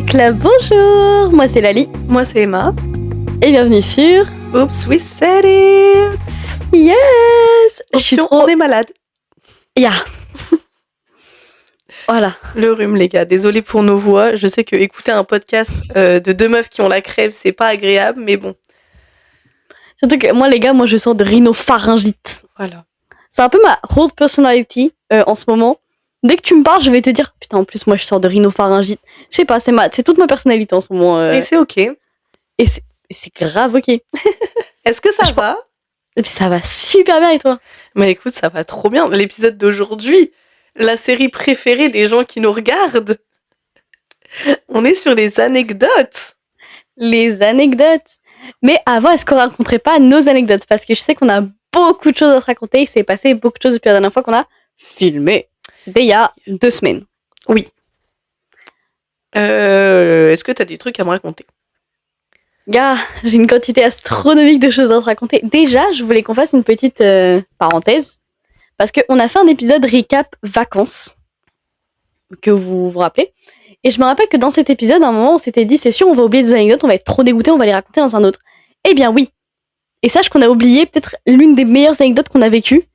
Club, bonjour. Moi c'est Lali. Moi c'est Emma. Et bienvenue sur Oops, we said it. Yes. On est malade. Yeah. Voilà. Le rhume les gars, désolé pour nos voix. Je sais que écouter un podcast de deux meufs qui ont la crève, c'est pas agréable, mais bon. Surtout que moi les gars, je sors de rhinopharyngite. Voilà. C'est un peu ma whole personality en ce moment. Dès que tu me parles, je vais te dire putain, en plus moi je sors de rhinopharyngite. Je sais pas, c'est toute ma personnalité en ce moment. Et c'est ok. Et c'est grave ok. Est-ce que ça va? Ça va super bien et toi? Mais écoute, ça va trop bien. L'épisode d'aujourd'hui, la série préférée des gens qui nous regardent. On est sur les anecdotes. Les anecdotes. Mais avant, est-ce qu'on raconterait pas nos anecdotes? Parce que je sais qu'on a beaucoup de choses à te raconter. Il s'est passé beaucoup de choses depuis la dernière fois qu'on a filmé. C'était il y a 2 semaines. Oui. Est-ce que t'as des trucs à me raconter? Gars, j'ai une quantité astronomique de choses à te raconter. Déjà, je voulais qu'on fasse une petite parenthèse. Parce qu'on a fait un épisode recap vacances. Que vous vous rappelez. Et je me rappelle que dans cet épisode, à un moment, on s'était dit, c'est sûr, on va oublier des anecdotes, on va être trop dégoûté, on va les raconter dans un autre. Eh bien oui. Et sache qu'on a oublié peut-être l'une des meilleures anecdotes qu'on a vécues.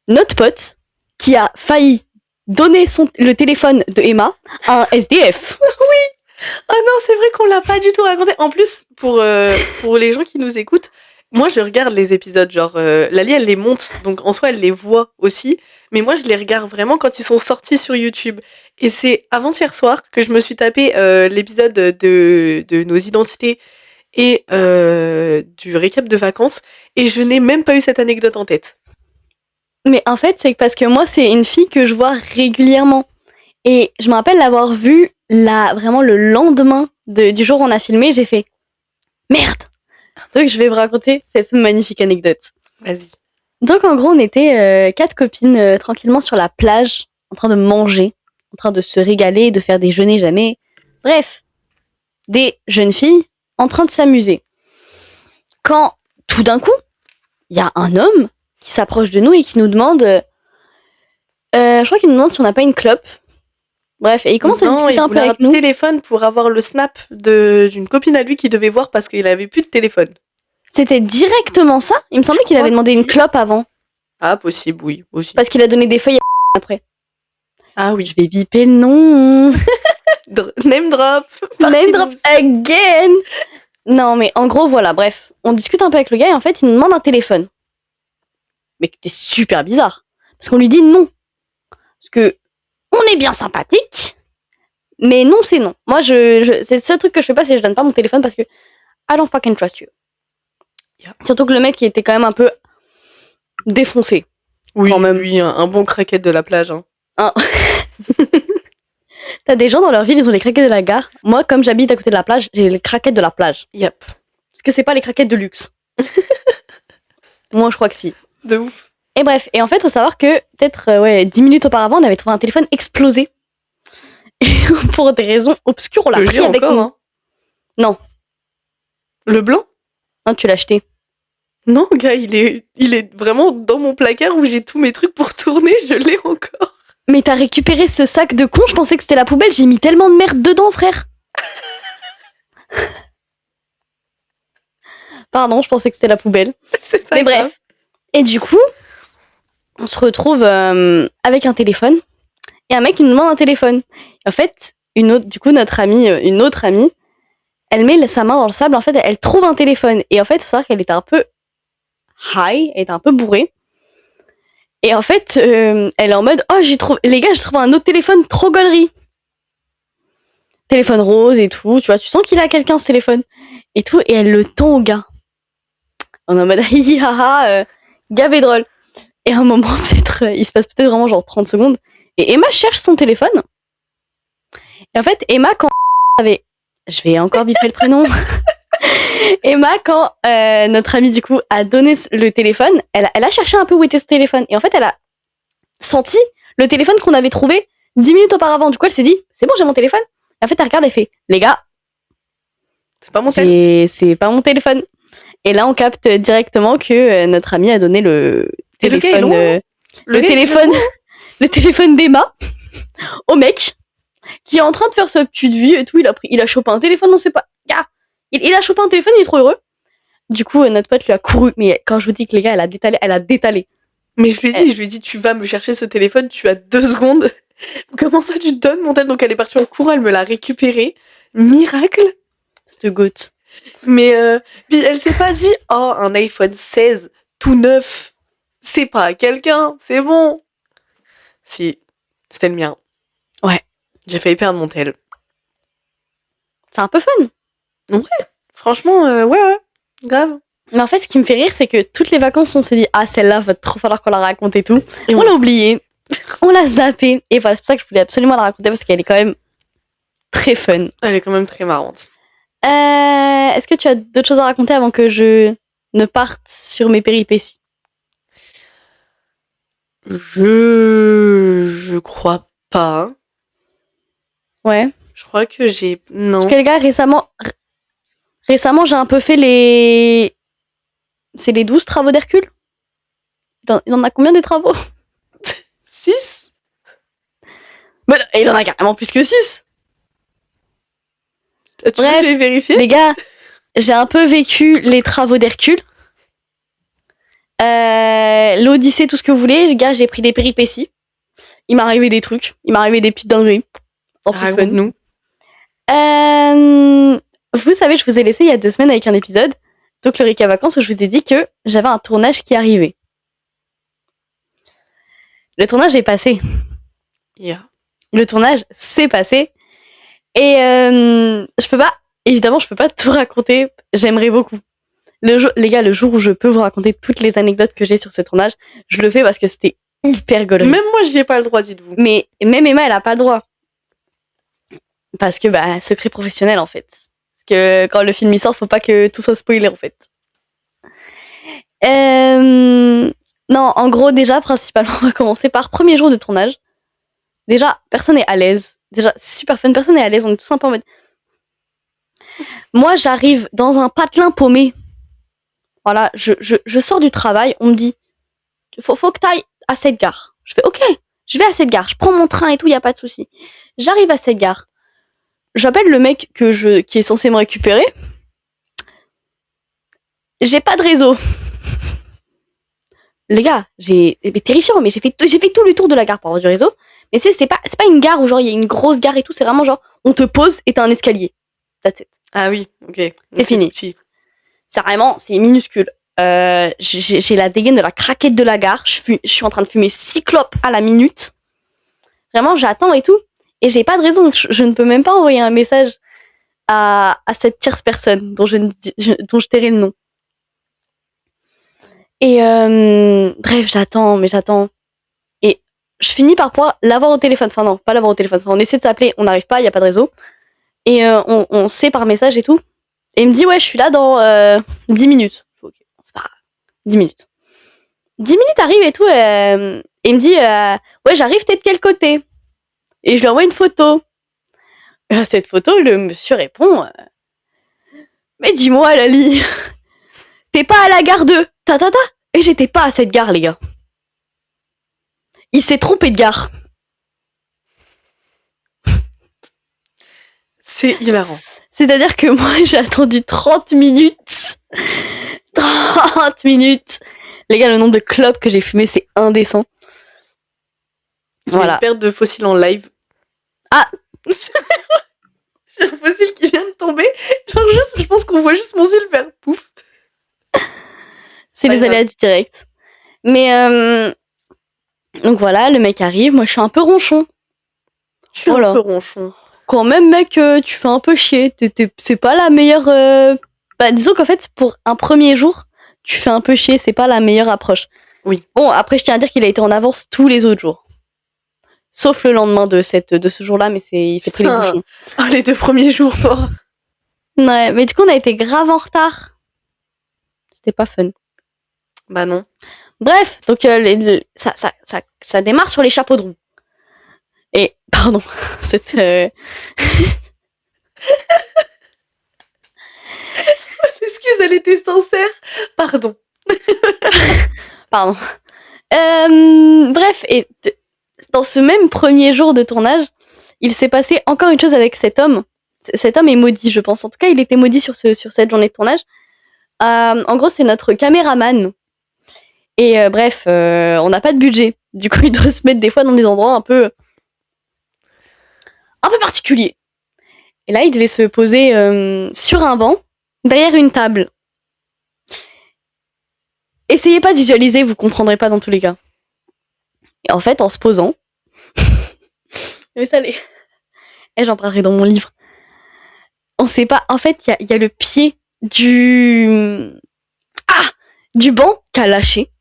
Notre pote, qui a failli donner le téléphone de Emma à un SDF. Oui. Oh non, c'est vrai qu'on l'a pas du tout raconté. En plus, pour les gens qui nous écoutent, moi je regarde les épisodes, genre Lali elle les monte, donc en soi elle les voit aussi, mais moi je les regarde vraiment quand ils sont sortis sur YouTube. Et c'est avant-hier soir que je me suis tapé l'épisode de nos identités et du récap de vacances, et je n'ai même pas eu cette anecdote en tête. Mais en fait, c'est parce que moi, c'est une fille que je vois régulièrement. Et je me rappelle l'avoir vue vraiment le lendemain du jour où on a filmé, j'ai fait merde. Donc je vais vous raconter cette magnifique anecdote. Vas-y. Donc en gros, on était 4 copines tranquillement sur la plage, en train de manger, en train de se régaler, de faire des jeûner jamais. Bref, des jeunes filles en train de s'amuser. Quand, tout d'un coup, il y a un homme qui s'approche de nous et qui nous demande... je crois qu'il nous demande si on n'a pas une clope. Bref, et il commence à discuter un peu avec nous. Il voulait un téléphone pour avoir le snap d'une copine à lui qu'il devait voir parce qu'il avait plus de téléphone. C'était directement ça? Il me semblait qu'il avait demandé une clope avant. Ah, possible, oui, aussi. Parce qu'il a donné des feuilles après. Ah oui. Je vais biper le nom. Name drop. Name drop again. Non, mais en gros, voilà, bref. On discute un peu avec le gars et en fait, il nous demande un téléphone. Mais c'était super bizarre. Parce qu'on lui dit non. Parce que on est bien sympathique, mais non, c'est non. Moi, c'est le seul truc que je fais pas, c'est que je donne pas mon téléphone parce que I don't fucking trust you. Yeah. Surtout que le mec, il était quand même un peu défoncé. Oui, quand même. Oui, un bon craquette de la plage. Hein. Ah. T'as des gens dans leur ville, ils ont les craquettes de la gare. Moi, comme j'habite à côté de la plage, j'ai les craquettes de la plage. Yep. Parce que c'est pas les craquettes de luxe. Moi, je crois que si. De ouf. Et bref, et en fait, faut savoir que peut-être 10 minutes auparavant, on avait trouvé un téléphone explosé. Et pour des raisons obscures, on l'a pris avec nous. Hein. Non. Le blanc? Non, tu l'as acheté. Non, gars, il est vraiment dans mon placard où j'ai tous mes trucs pour tourner, je l'ai encore. Mais t'as récupéré ce sac de con, je pensais que c'était la poubelle, j'ai mis tellement de merde dedans, frère. Pardon, je pensais que c'était la poubelle. C'est pas Mais grave. Bref. Et du coup, on se retrouve avec un téléphone et un mec qui nous demande un téléphone. Et en fait, notre amie, une autre amie, elle met sa main dans le sable. En fait, elle trouve un téléphone. Et en fait, il faut savoir qu'elle était un peu high, elle était un peu bourrée. Et en fait, elle est en mode oh, les gars, j'ai trouvé un autre téléphone, trop gaulerie. Téléphone rose et tout, tu vois, tu sens qu'il a quelqu'un ce téléphone. Et tout, et elle le tend au gars. On est en mode hihaha, gavé drôle. Et à un moment, il se passe peut-être vraiment genre 30 secondes. Et Emma cherche son téléphone. Et en fait, Emma, quand avait... Je vais encore biper le prénom. Emma, quand notre amie, du coup, a donné le téléphone, elle a cherché un peu où était ce téléphone. Et en fait, elle a senti le téléphone qu'on avait trouvé 10 minutes auparavant. Du coup, elle s'est dit, c'est bon, j'ai mon téléphone. Et en fait, elle regarde, elle fait, les gars, c'est pas mon téléphone. C'est pas mon téléphone. Et là, on capte directement que notre amie a donné le téléphone, le téléphone d'Emma au mec. qui est en train de faire sa petite vie et tout. Il a chopé un téléphone, on sait pas. Gars, il a chopé un téléphone, il est trop heureux. Du coup, notre pote lui a couru. Mais quand je vous dis que les gars, elle a détalé. Mais je lui ai dit, tu vas me chercher ce téléphone, tu as 2 secondes. Comment ça, tu te donnes mon tel? Donc elle est partie en courant, elle me l'a récupéré. Miracle. Cette goutte. Mais puis elle s'est pas dit, oh, un iPhone 16 tout neuf, c'est pas à quelqu'un, c'est bon. Si, c'était le mien. Ouais. J'ai failli perdre mon tel. C'est un peu fun. Franchement, ouais, grave. Mais en fait, ce qui me fait rire, c'est que toutes les vacances, on s'est dit, ah, celle-là, va trop falloir qu'on la raconte et tout. Et on l'a oublié. On l'a zappée. Et voilà, c'est pour ça que je voulais absolument la raconter parce qu'elle est quand même très fun. Elle est quand même très marrante. Est-ce que tu as d'autres choses à raconter avant que je ne parte sur mes péripéties? Je crois pas. Ouais. Je crois que j'ai... Non. Parce que les gars, récemment, j'ai un peu fait les... C'est les 12 travaux d'Hercule? Il en a combien des travaux? 6? Mais non, il en a carrément plus que 6. Tu veux les vérifier? Les gars, j'ai un peu vécu les travaux d'Hercule. L'Odyssée, tout ce que vous voulez. Les gars, j'ai pris des péripéties. Il m'est arrivé des trucs. Il m'est arrivé des petites dingueries. Raconte-nous. Vous savez, je vous ai laissé il y a 2 semaines avec un épisode, donc le Rika Vacances, où je vous ai dit que j'avais un tournage qui arrivait. Le tournage est passé. Yeah. Le tournage s'est passé. Et évidemment, je peux pas tout raconter. J'aimerais beaucoup. Les gars, le jour où je peux vous raconter toutes les anecdotes que j'ai sur ce tournage, je le fais parce que c'était hyper gaulerie. Même moi, j'y ai pas le droit, dites-vous. Mais même Emma, elle a pas le droit. Parce que, secret professionnel, en fait. Parce que quand le film y sort, faut pas que tout soit spoilé, en fait. Non, en gros, déjà, principalement, on va commencer par premier jour de tournage. Déjà, personne n'est à l'aise. Déjà, c'est super fun, personne n'est à l'aise, on est tous un peu en mode... Moi, j'arrive dans un patelin paumé. Voilà, je sors du travail, on me dit, faut que t'ailles à cette gare. Je fais, ok, je vais à cette gare, je prends mon train et tout, y a pas de souci. J'arrive à cette gare. J'appelle le mec qui est censé me récupérer. J'ai pas de réseau. Les gars, terrifiant, mais j'ai fait tout le tour de la gare pour avoir du réseau. Mais c'est pas une gare où genre il y a une grosse gare et tout, c'est vraiment genre on te pose et t'as un escalier. That's it. Ah oui, ok. C'est fini. C'est minuscule. J'ai la dégaine de la craquette de la gare. Je suis en train de fumer 6 clopes à la minute. Vraiment, j'attends et tout. Et j'ai pas de raison. Je ne peux même pas envoyer un message à cette tierce personne dont je tairai le nom. Et bref, j'attends. Et je finis par pouvoir l'avoir au téléphone. Enfin non, pas l'avoir au téléphone. Enfin, on essaie de s'appeler, on n'arrive pas, il n'y a pas de réseau. Et on sait par message et tout. Et il me dit, ouais, je suis là dans 10 minutes. Ok, c'est pas grave. 10 minutes. 10 minutes arrivent et tout. Et il me dit, ouais, j'arrive, t'es de quel côté? Et je lui envoie une photo. Et à cette photo, le monsieur répond, mais dis-moi, Lali, t'es pas à la gare de ta. Et j'étais pas à cette gare, les gars. Il s'est trompé de gare. C'est hilarant. C'est-à-dire que moi, j'ai attendu 30 minutes. 30 minutes. Les gars, le nombre de clopes que j'ai fumé, c'est indécent. Voilà. Une perte de fossiles en live. Ah. J'ai un fossile qui vient de tomber. Genre je pense qu'on voit juste mon cil faire pouf. C'est les aléas du direct. Mais donc voilà, le mec arrive. Moi, je suis un peu ronchon. Je suis un peu ronchon. Quand même, mec, tu fais un peu chier. C'est pas la meilleure... disons qu'en fait, pour un premier jour, tu fais un peu chier. C'est pas la meilleure approche. Oui. Bon, après, je tiens à dire qu'il a été en avance tous les autres jours. Sauf le lendemain de ce jour-là, mais il s'est pris les bouchons. Ah, les 2 premiers jours, toi. Ouais, mais du coup, on a été grave en retard. C'était pas fun. Bah non. Bref, donc ça démarre sur les chapeaux de roue. Et, pardon, cette... Excuse, elle était sincère. Pardon. Pardon. Bref, et dans ce même premier jour de tournage, il s'est passé encore une chose avec cet homme. Cet homme est maudit, je pense. En tout cas, il était maudit sur cette journée de tournage. En gros, c'est notre caméraman. Et bref, on n'a pas de budget. Du coup, il doit se mettre des fois dans des endroits un peu particuliers. Et là, il devait se poser sur un banc, derrière une table. Essayez pas de visualiser, vous comprendrez pas dans tous les cas. Et en fait, en se posant... Mais ça l'est... Et j'en parlerai dans mon livre. On sait pas... En fait, il y a le pied du banc qui a lâché.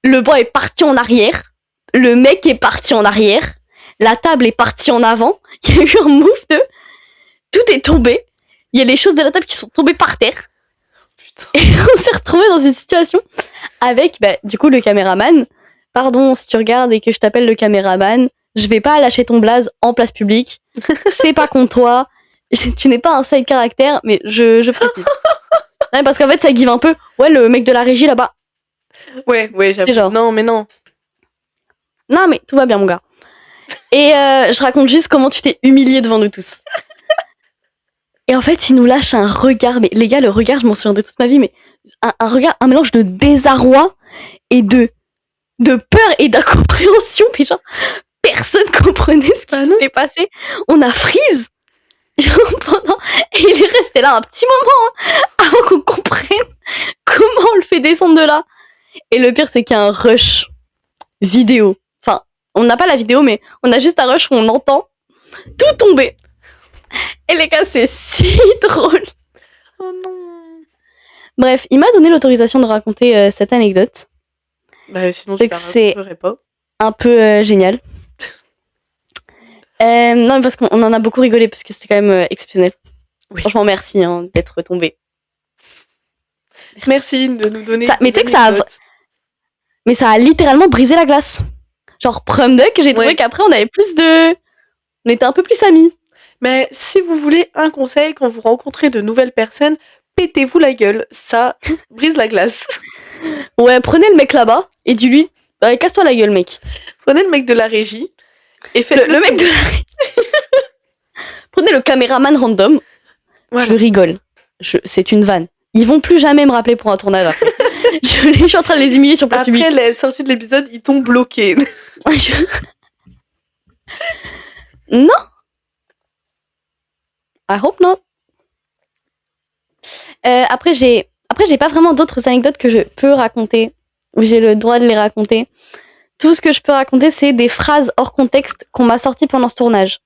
Le banc est parti en arrière. Le mec est parti en arrière. La table est partie en avant. Il y a eu un move de... Tout est tombé. Il y a les choses de la table qui sont tombées par terre. Putain. Et on s'est retrouvés dans une situation avec, du coup, le caméraman. Pardon, si tu regardes et que je t'appelle le caméraman, je vais pas lâcher ton blaze en place publique. C'est pas contre toi. Tu n'es pas un side caractère, mais je précise. Non, parce qu'en fait, ça give un peu. Ouais, le mec de la régie là-bas. Ouais, j'avoue. Genre... Non, mais non. Non, mais tout va bien, mon gars. Et je raconte juste comment tu t'es humilié devant nous tous. Et en fait, il nous lâche un regard. Mais les gars, le regard, je m'en souviendrai toute ma vie, mais un regard, un mélange de désarroi et de peur et d'incompréhension. Puis genre, personne comprenait ce qui s'était passé. On a freeze. Et il est resté là un petit moment avant qu'on comprenne comment on le fait descendre de là. Et le pire, c'est qu'il y a un rush vidéo. Enfin, on n'a pas la vidéo, mais on a juste un rush où on entend tout tomber. Et les gars, c'est si drôle. Oh non. Bref, il m'a donné l'autorisation de raconter cette anecdote. Sinon, tu la raconterais pas. Un peu génial. Non, mais parce qu'on en a beaucoup rigolé, parce que c'était quand même exceptionnel. Oui. Franchement, merci d'être tombé. Merci de nous donner ça, mais tu sais que mais ça a littéralement brisé la glace. Genre, prom duck, j'ai trouvé qu'après, on avait plus de... On était un peu plus amis. Mais si vous voulez un conseil, quand vous rencontrez de nouvelles personnes, pétez-vous la gueule. Ça brise la glace. Ouais, prenez le mec là-bas et dis-lui, casse-toi la gueule, mec. Prenez le mec de la régie et faites le mec de la régie. Prenez le caméraman random. Voilà. Je rigole. C'est une vanne. Ils vont plus jamais me rappeler pour un tournage après. Je suis en train de les humilier sur place publique. Après la sortie de l'épisode, ils t'ont bloqué. Non. I hope not. Après, j'ai pas vraiment d'autres anecdotes que je peux raconter. Où j'ai le droit de les raconter. Tout ce que je peux raconter, c'est des phrases hors contexte qu'on m'a sorties pendant ce tournage.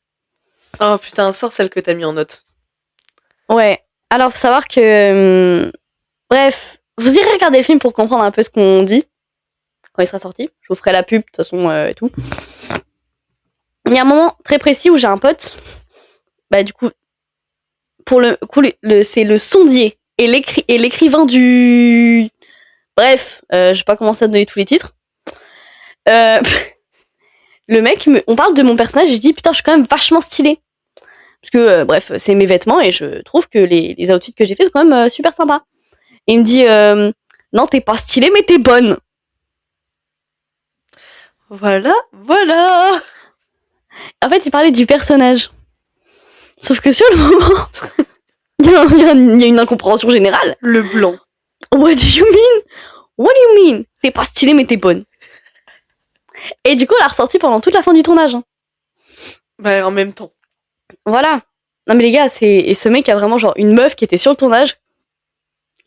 Oh putain, sors celle que t'as mis en note. Ouais. Alors, faut savoir que... bref, vous irez regarder le film pour comprendre un peu ce qu'on dit. Quand il sera sorti. Je vous ferai la pub, de toute façon, et tout. Il y a un moment très précis où j'ai un pote. Du coup, pour le coup, c'est le sondier et l'écrivain du... Bref, je vais pas commencer à donner tous les titres. Le mec, on parle de mon personnage et je dis putain, je suis quand même vachement stylée. Parce que, bref, c'est mes vêtements et je trouve que les outfits que j'ai fait sont quand même super sympas. Et il me dit non, t'es pas stylée, mais t'es bonne. Voilà. En fait, il parlait du personnage. Sauf que sur le moment, il y a une incompréhension générale. Le blanc. What do you mean? T'es pas stylée, mais t'es bonne. Et du coup, on l'a ressorti pendant toute la fin du tournage. En même temps. Voilà. Non mais les gars, et ce mec a vraiment genre une meuf qui était sur le tournage.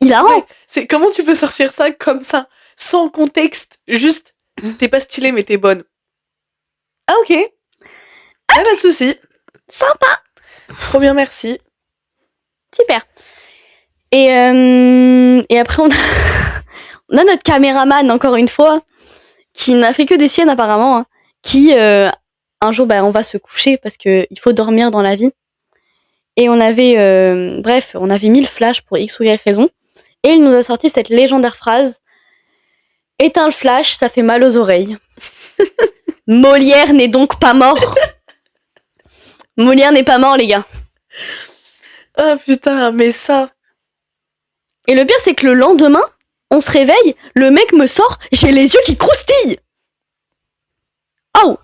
Il a c'est comment tu peux sortir ça comme ça, sans contexte, juste t'es pas stylée mais t'es bonne. Ah ok. Pas de souci. Sympa. Trop bien, merci. Super. Et après on a notre caméraman encore une fois qui n'a fait que des siennes apparemment, qui un jour on va se coucher parce que il faut dormir dans la vie. Et on avait on avait mis le flash pour X ou Y raison. Et il nous a sorti cette légendaire phrase: éteins le flash, ça fait mal aux oreilles. Molière n'est donc pas mort. Molière n'est pas mort, les gars. Oh putain, mais ça. Et le pire, c'est que le lendemain, on se réveille, le mec me sort, j'ai les yeux qui croustillent. Oh.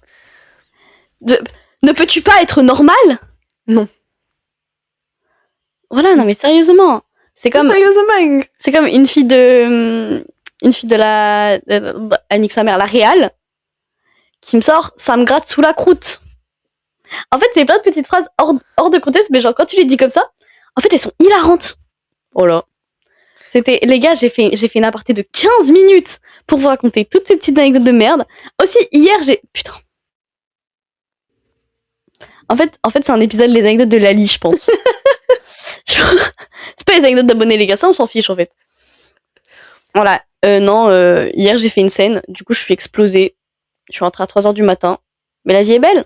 Ne peux-tu pas être normal? Non. Voilà, non mais sérieusement. C'est comme une fille de Annick sa mère, la Réal, qui me sort, ça me gratte sous la croûte. En fait, c'est plein de petites phrases hors de contexte, mais genre quand tu les dis comme ça, en fait, elles sont hilarantes. Oh là. Les gars, j'ai fait une aparté de 15 minutes pour vous raconter toutes ces petites anecdotes de merde. Aussi, hier, putain. En fait, c'est un épisode les anecdotes de Lali, je pense. C'est pas les anecdotes d'abonnés, les gars, ça on s'en fiche en fait. Voilà. Hier j'ai fait une scène, du coup je suis explosée. Je suis rentrée à 3h du matin. Mais la vie est belle.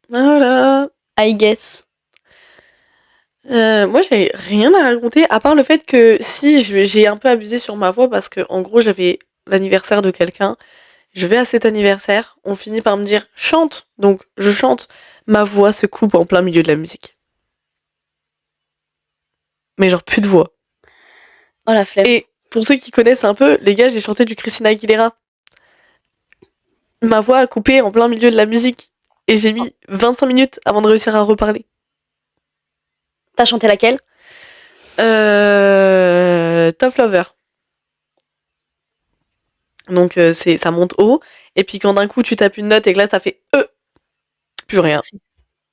Voilà. I guess. Moi j'ai rien à raconter, à part le fait que si j'ai un peu abusé sur ma voix parce que en gros j'avais l'anniversaire de quelqu'un. Je vais à cet anniversaire, on finit par me dire chante, donc je chante, ma voix se coupe en plein milieu de la musique. Mais genre plus de voix. Oh la flemme. Et pour ceux qui connaissent un peu, les gars, j'ai chanté du Christina Aguilera. Ma voix a coupé en plein milieu de la musique et j'ai mis 25 minutes avant de réussir à reparler. T'as chanté laquelle? Tough Lover. Donc ça monte haut, et puis quand d'un coup tu tapes une note et que là ça fait plus rien.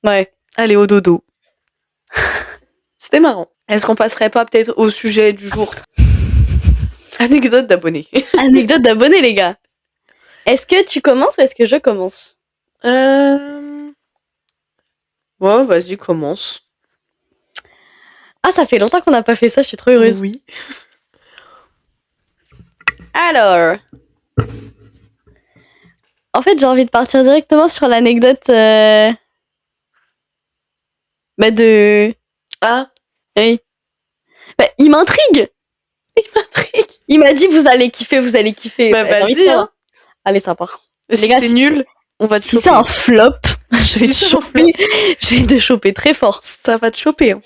Ouais. Allez au dodo. C'était marrant. Est-ce qu'on passerait pas peut-être au sujet du jour? Anecdote d'abonnés. Anecdote d'abonnés, les gars. Est-ce que tu commences ou est-ce que je commence? Ouais, vas-y, commence. Ah, ça fait longtemps qu'on n'a pas fait ça, je suis trop heureuse. Oui. Alors. En fait, j'ai envie de partir directement sur l'anecdote de... Ah. Oui. Il m'intrigue. Il m'a dit vous allez kiffer. Bah vas-y, hein. Allez, ça part. Si les gars, c'est nul, on va te choper. Si c'est un flop, je vais te choper très fort. Ça va te choper, hein.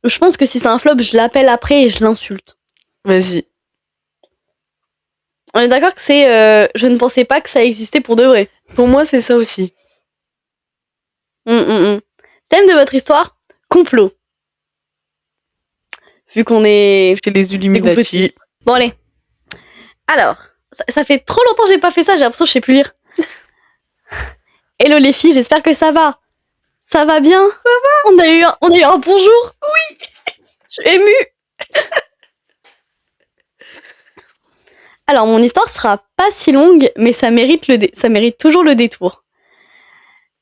Je pense que si c'est un flop, je l'appelle après et je l'insulte. Vas-y. On est d'accord que c'est... je ne pensais pas que ça existait pour de vrai. Pour moi, c'est ça aussi. Thème de votre histoire? Complot. Vu qu'on est... Chez les Illuminati. Bon, allez. Alors, ça fait trop longtemps que j'ai pas fait ça, j'ai l'impression que je sais plus lire. Hello les filles, j'espère que ça va. Ça va bien? Ça va? On a eu un bonjour? Oui. Je suis émue. Alors, mon histoire sera pas si longue, mais ça mérite toujours le détour.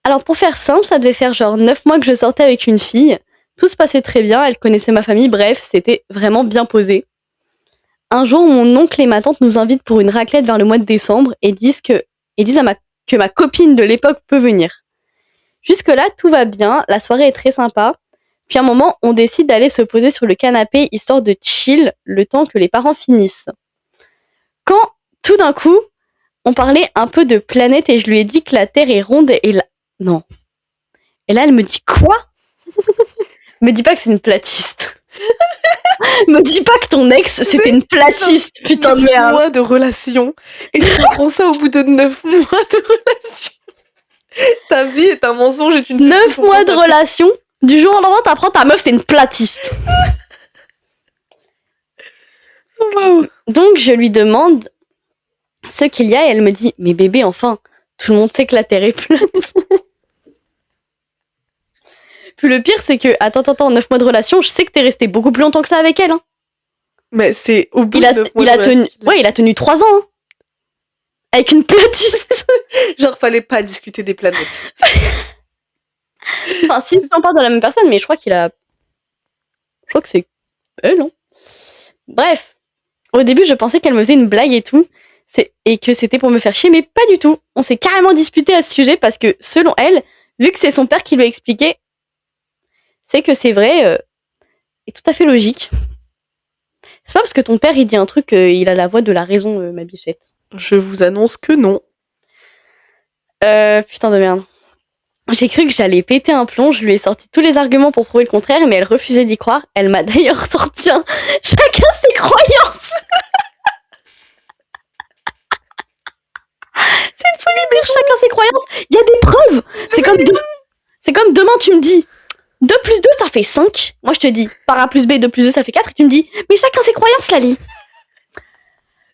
Alors, pour faire simple, ça devait faire genre 9 mois que je sortais avec une fille. Tout se passait très bien, elle connaissait ma famille, bref, c'était vraiment bien posé. Un jour, mon oncle et ma tante nous invitent pour une raclette vers le mois de décembre et disent que ma copine de l'époque peut venir. Jusque-là, tout va bien, la soirée est très sympa. Puis à un moment, on décide d'aller se poser sur le canapé, histoire de chill le temps que les parents finissent. Quand, tout d'un coup, on parlait un peu de planète et je lui ai dit que la Terre est ronde et là... Non. Et là, elle me dit quoi? Me dis pas que c'est une platiste. Me dis pas que ton ex, c'était une platiste, putain de merde. 9 mois de relation. Et tu comprends ça au bout de 9 mois de relation. Ta vie est un mensonge et tu ne 9 mois de relation, du jour au lendemain, t'apprends ta meuf, c'est une platiste. Wow. Donc, je lui demande ce qu'il y a et elle me dit, mais bébé, enfin, tout le monde sait que la Terre est plate. Puis le pire, c'est que, attends, 9 mois de relation, je sais que t'es resté beaucoup plus longtemps que ça avec elle. Hein. Mais c'est au bout de 9 mois de relation. Il a tenu 3 ans. Hein. Avec une platiste. Genre, fallait pas discuter des planètes. Enfin, si on parle de la même personne, mais je crois que c'est elle, hein. Bref. Au début, je pensais qu'elle me faisait une blague et tout. Et que c'était pour me faire chier, mais pas du tout. On s'est carrément disputé à ce sujet parce que, selon elle, vu que c'est son père qui lui a expliqué, c'est que c'est vrai et tout à fait logique. C'est pas parce que ton père il dit un truc qu'il a la voix de la raison, ma bichette. Je vous annonce que non. Putain de merde. J'ai cru que j'allais péter un plomb, je lui ai sorti tous les arguments pour prouver le contraire, mais elle refusait d'y croire. Elle m'a d'ailleurs sorti un... Chacun ses croyances. C'est une folie, dire chacun ses croyances. Il y a des preuves. C'est comme demain, tu me dis 2 plus 2, ça fait 5. Moi, je te dis par A plus B, 2 plus 2, ça fait 4. Et tu me dis, mais chacun ses croyances, Lali.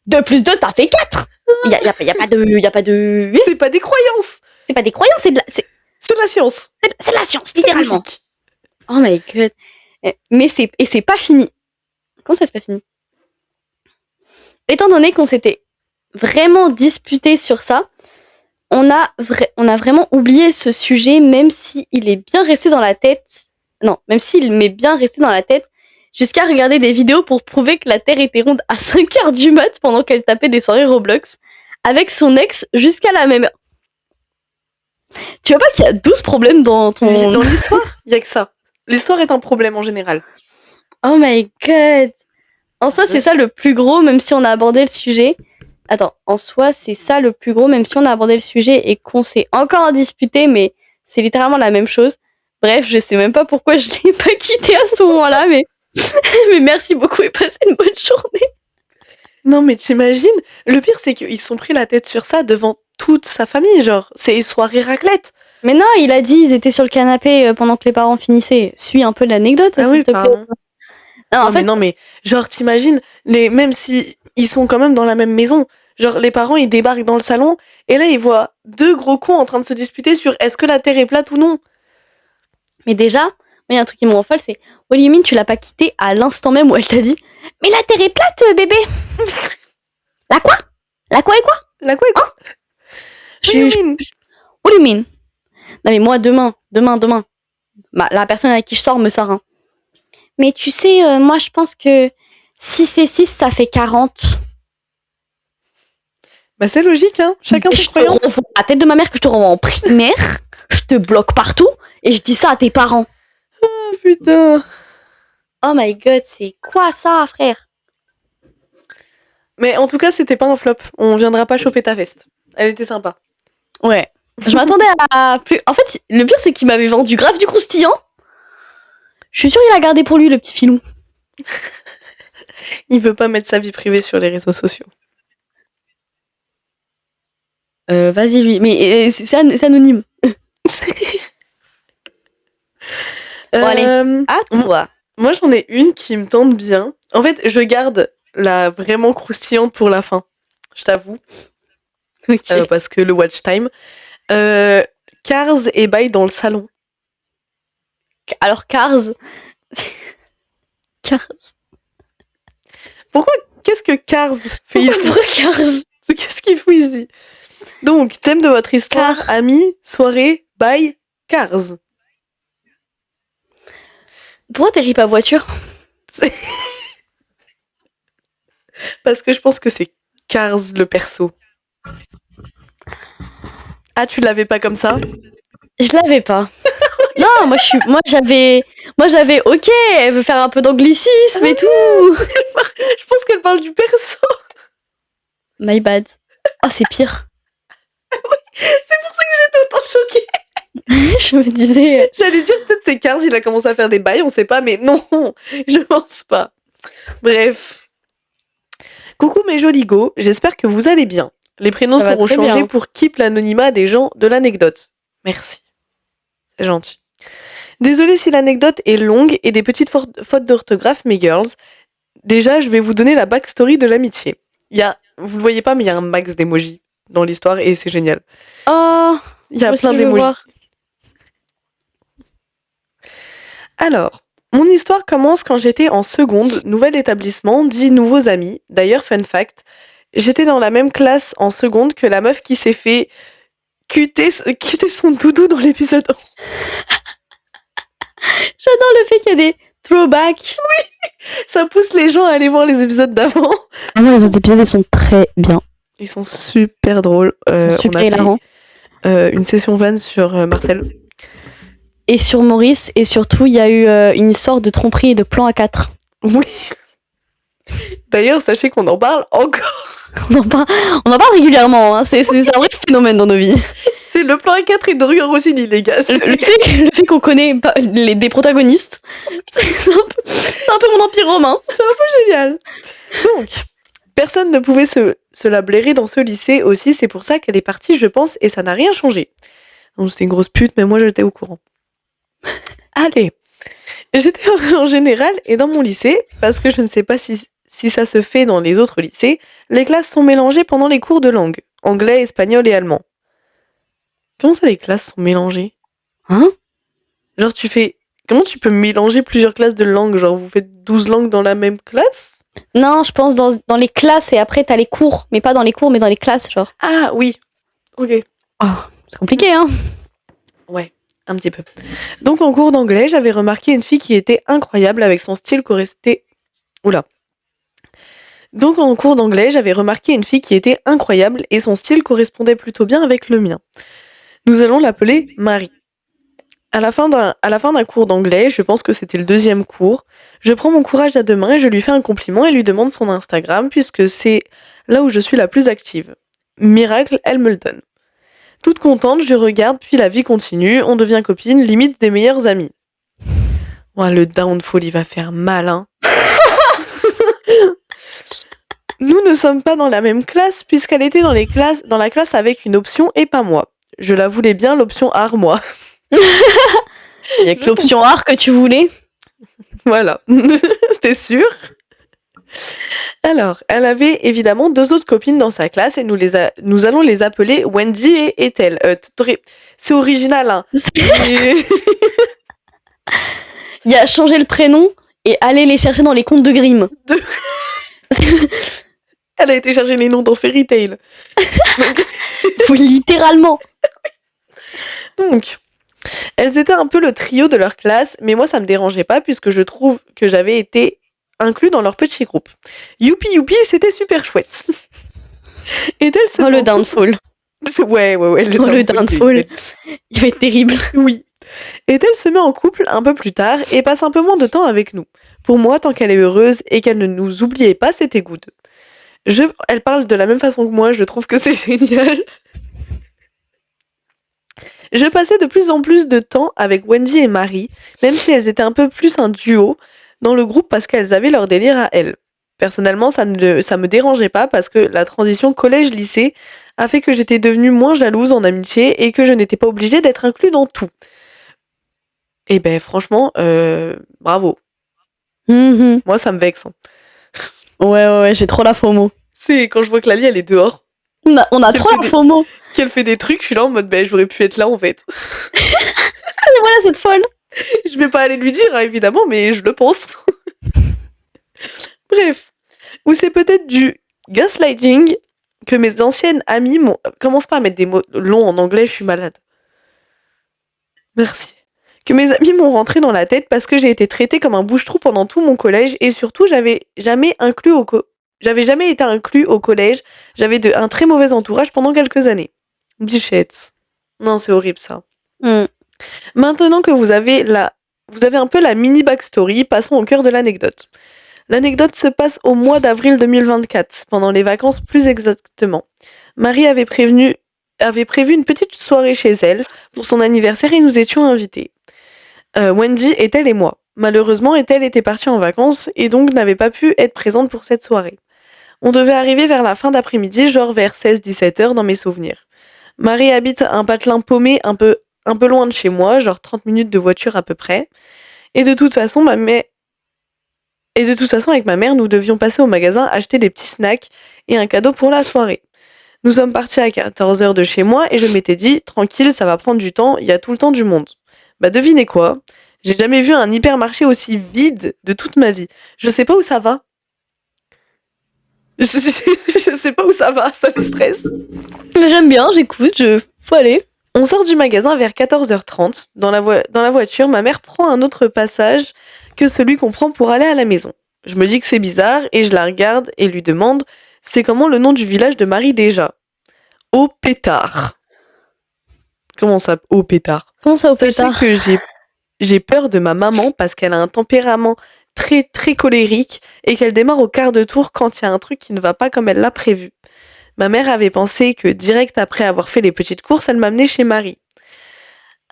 2 plus 2, ça fait 4. Il y a pas de... C'est pas des croyances. C'est pas des croyances, c'est de la science. C'est de la science, littéralement. Logique. Oh my god. Mais c'est pas fini. Comment ça, c'est pas fini? Étant donné qu'on s'était vraiment disputé sur ça, on a vraiment oublié ce sujet, même s'il est bien resté dans la tête. Non, même s'il m'est bien resté dans la tête, jusqu'à regarder des vidéos pour prouver que la Terre était ronde à 5h du mat pendant qu'elle tapait des soirées Roblox avec son ex jusqu'à la même heure. Tu vois pas qu'il y a 12 problèmes dans ton... Dans l'histoire, il y a que ça. L'histoire est un problème en général. Oh my god. En soi, c'est ça le plus gros, même si on a abordé le sujet. Attends, en soi, c'est ça le plus gros, même si on a abordé le sujet et qu'on s'est encore disputé, mais c'est littéralement la même chose. Bref, je sais même pas pourquoi je l'ai pas quitté à ce moment-là, mais... mais merci beaucoup et passez une bonne journée. Non, mais t'imagines, le pire, c'est qu'ils se sont pris la tête sur ça devant toute sa famille, genre, c'est soirée raclette. Mais non, il a dit ils étaient sur le canapé pendant que les parents finissaient. Suis un peu l'anecdote, Ah s'il oui, te pardon. plaît. Non, en fait, mais genre, t'imagines, même si ils sont quand même dans la même maison, genre, les parents, ils débarquent dans le salon, et là, ils voient 2 gros cons en train de se disputer sur est-ce que la Terre est plate ou non. mais déjà, il y a un truc qui me rend folle, c'est What do you mean, tu l'as pas quitté à l'instant même où elle t'a dit mais la Terre est plate, bébé. La quoi? La quoi et quoi? La quoi et quoi? What do you mean? Non mais moi, demain, la personne avec qui je sors me sort un. Mais tu sais, moi je pense que 6 et 6, ça fait 40. Bah c'est logique, hein. Chacun ses croyances. Je te renvoie à la tête de ma mère que je te renvoie en primaire, je te bloque partout, et je dis ça à tes parents. Oh putain. Oh my god, c'est quoi ça, frère? Mais en tout cas, c'était pas un flop. On viendra pas choper ta veste. Elle était sympa. Ouais. Je m'attendais à plus... En fait, le pire, c'est qu'il m'avait vendu grave du croustillant. Je suis sûre qu'il a gardé pour lui, le petit filou. Il veut pas mettre sa vie privée sur les réseaux sociaux. Vas-y, lui. Mais c'est anonyme. Bon, allez. À toi. Moi, j'en ai une qui me tente bien. En fait, je garde la vraiment croustillante pour la fin. Je t'avoue. Ok. Parce que le watch time. Cars et Bye dans le salon. Alors, Cars. Cars. Pourquoi? Qu'est-ce que Cars fait ici? Pourquoi Cars? Qu'est-ce qu'il fout ici? Donc, thème de votre histoire, Car. amis, soirée, Bye, Cars. Pourquoi t'écris pas voiture? Parce que je pense que c'est Cars le perso. Ah, tu l'avais pas comme ça? Je l'avais pas. Non, moi j'avais ok, elle veut faire un peu d'anglicisme et tout. Je pense qu'elle parle du perso. My bad. Oh, c'est pire. C'est pour ça que j'étais autant choquée. Je me disais... J'allais dire peut-être c'est Cars, il a commencé à faire des bails, on sait pas, mais non, je pense pas. Bref. Coucou mes jolis go, j'espère que vous allez bien. Les prénoms Ça va seront très changés bien. pour keep l'anonymat des gens de l'anecdote. Merci. C'est gentil. Désolée si l'anecdote est longue et des petites fautes d'orthographe, mes girls. Déjà, je vais vous donner la backstory de l'amitié. Vous le voyez pas, mais il y a un max d'émojis dans l'histoire et c'est génial. Oh, Il y a plein d'émojis. Alors, mon histoire commence quand j'étais en seconde, nouvel établissement, 10 nouveaux amis. D'ailleurs, fun fact, j'étais dans la même classe en seconde que la meuf qui s'est fait cuter son doudou dans l'épisode 1. J'adore le fait qu'il y a des throwbacks. Oui, ça pousse les gens à aller voir les épisodes d'avant. Ah non, les autres épisodes, ils sont très bien. Ils sont super drôles. Super on a hilarants. fait une session van sur Marcel. Et sur Maurice, et surtout, il y a eu une histoire de tromperie et de plan à 4. Oui. D'ailleurs, sachez qu'on en parle encore. On en parle régulièrement, hein. C'est un vrai phénomène dans nos vies. C'est le plan A4 et Dorian Rossini, les gars. Le fait qu'on connaît pas des protagonistes, c'est un peu mon empire romain. C'est un peu génial. Donc, personne ne pouvait se se la blairer dans ce lycée aussi, c'est pour ça qu'elle est partie, je pense, et ça n'a rien changé. Donc c'était une grosse pute, mais moi j'étais au courant. Allez, j'étais en général et dans mon lycée, parce que je ne sais pas si ça se fait dans les autres lycées, les classes sont mélangées pendant les cours de langue, anglais, espagnol et allemand. Comment ça les classes sont mélangées? Hein? Genre comment tu peux mélanger plusieurs classes de langues? Genre vous faites 12 langues dans la même classe? Non, je pense dans les classes et après t'as les cours. Mais pas dans les cours, mais dans les classes, genre. Ah oui, ok. Oh, c'est compliqué, hein? Ouais, un petit peu. Donc en cours d'anglais, j'avais remarqué une fille qui était incroyable avec son style correspondait... Oula. Donc en cours d'anglais, j'avais remarqué une fille qui était incroyable et son style correspondait plutôt bien avec le mien. Nous allons l'appeler Marie. À la fin d'un cours d'anglais, je pense que c'était le 2e cours, je prends mon courage à 2 mains et je lui fais un compliment et lui demande son Instagram puisque c'est là où je suis la plus active. Miracle, elle me le donne. Toute contente, je regarde, puis la vie continue, on devient copines, limite des meilleures amies. Ouais, le downfall, il va faire mal, hein. Nous ne sommes pas dans la même classe puisqu'elle était dans la classe avec une option et pas moi. Je la voulais bien, l'option art, moi. Il y a que l'option art que tu voulais. Voilà, c'était sûr. Alors, elle avait évidemment 2 autres copines dans sa classe et nous allons les appeler Wendy et Ethel. C'est original, hein. Il a changé le prénom et aller les chercher dans les contes de Grimm. Elle a été chercher les noms dans Fairy Tail. Oui, littéralement. Donc, elles étaient un peu le trio de leur classe, mais moi ça me dérangeait pas puisque je trouve que j'avais été inclus dans leur petit groupe. Youpi, c'était super chouette. Ethel se le downfall. Ouais. Le downfall. Il va être terrible. Oui. Ethel se met en couple un peu plus tard et passe un peu moins de temps avec nous. Pour moi, tant qu'elle est heureuse et qu'elle ne nous oubliait pas, c'était good. Elle parle de la même façon que moi, je trouve que c'est génial. Je passais de plus en plus de temps avec Wendy et Marie, même si elles étaient un peu plus un duo dans le groupe parce qu'elles avaient leur délire à elles. Personnellement, ça me dérangeait pas parce que la transition collège-lycée a fait que j'étais devenue moins jalouse en amitié et que je n'étais pas obligée d'être inclus dans tout. Et ben franchement, bravo. Moi, ça me vexe. Hein. Ouais, j'ai trop la FOMO. C'est quand je vois que Lali, elle est dehors. On a trop la FOMO. Qu'elle fait des trucs, je suis là en mode, j'aurais pu être là en fait. Mais voilà cette folle. Je vais pas aller lui dire, hein, évidemment, mais je le pense. Bref. Ou c'est peut-être du gaslighting que mes anciennes amies m'ont... Commence pas à mettre des mots longs en anglais, je suis malade. Merci. Que mes amis m'ont rentré dans la tête parce que j'ai été traitée comme un bouche-trou pendant tout mon collège et surtout j'avais jamais été inclus au collège. J'avais un très mauvais entourage pendant quelques années. Bichette. Non, c'est horrible ça. Maintenant que vous avez un peu la mini backstory, passons au cœur de l'anecdote. L'anecdote se passe au mois d'avril 2024, pendant les vacances plus exactement. Marie avait prévu une petite soirée chez elle pour son anniversaire et nous étions invités. Wendy, Ethel et moi. Malheureusement, Ethel était partie en vacances et donc n'avait pas pu être présente pour cette soirée. On devait arriver vers la fin d'après-midi, genre vers 16-17 heures dans mes souvenirs. Marie habite un patelin paumé un peu loin de chez moi, genre 30 minutes de voiture à peu près. Et de toute façon, avec ma mère, nous devions passer au magasin acheter des petits snacks et un cadeau pour la soirée. Nous sommes partis à 14h de chez moi et je m'étais dit, tranquille, ça va prendre du temps, il y a tout le temps du monde. Bah devinez quoi? J'ai jamais vu un hypermarché aussi vide de toute ma vie. Je sais pas où ça va. Je sais pas où ça va, ça me stresse. Mais j'aime bien, j'écoute, faut aller. On sort du magasin vers 14h30. Dans la voiture, ma mère prend un autre passage que celui qu'on prend pour aller à la maison. Je me dis que c'est bizarre et je la regarde et lui demande « C'est comment le nom du village de Marie déjà ?» Au pétard. Comment ça, au pétard? Comment ça, au pétard? Sachez que j'ai peur de ma maman parce qu'elle a un tempérament très très colérique et qu'elle démarre au quart de tour quand il y a un truc qui ne va pas comme elle l'a prévu. Ma mère avait pensé que direct après avoir fait les petites courses, elle m'amenait chez Marie.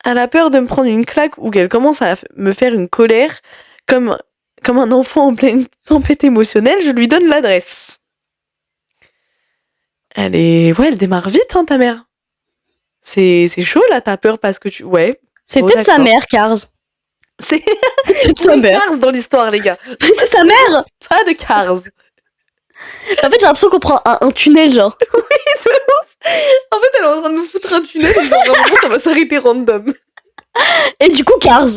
Elle a peur de me prendre une claque ou qu'elle commence à me faire une colère. Comme un enfant en pleine tempête émotionnelle, je lui donne l'adresse. Elle démarre vite, hein, ta mère. C'est chaud, là, t'as peur parce que tu... Ouais. C'est Oh, peut-être sa d'accord. mère, Cars. C'est Peut-être sa oui, mère. Cars dans l'histoire, les gars. Mais c'est sa mère. Pas de Cars. En fait, j'ai l'impression qu'on prend un tunnel, genre. De ouf. En fait, elle est en train de nous foutre un tunnel et genre, à un moment, ça va s'arrêter random. Et du coup, Cars.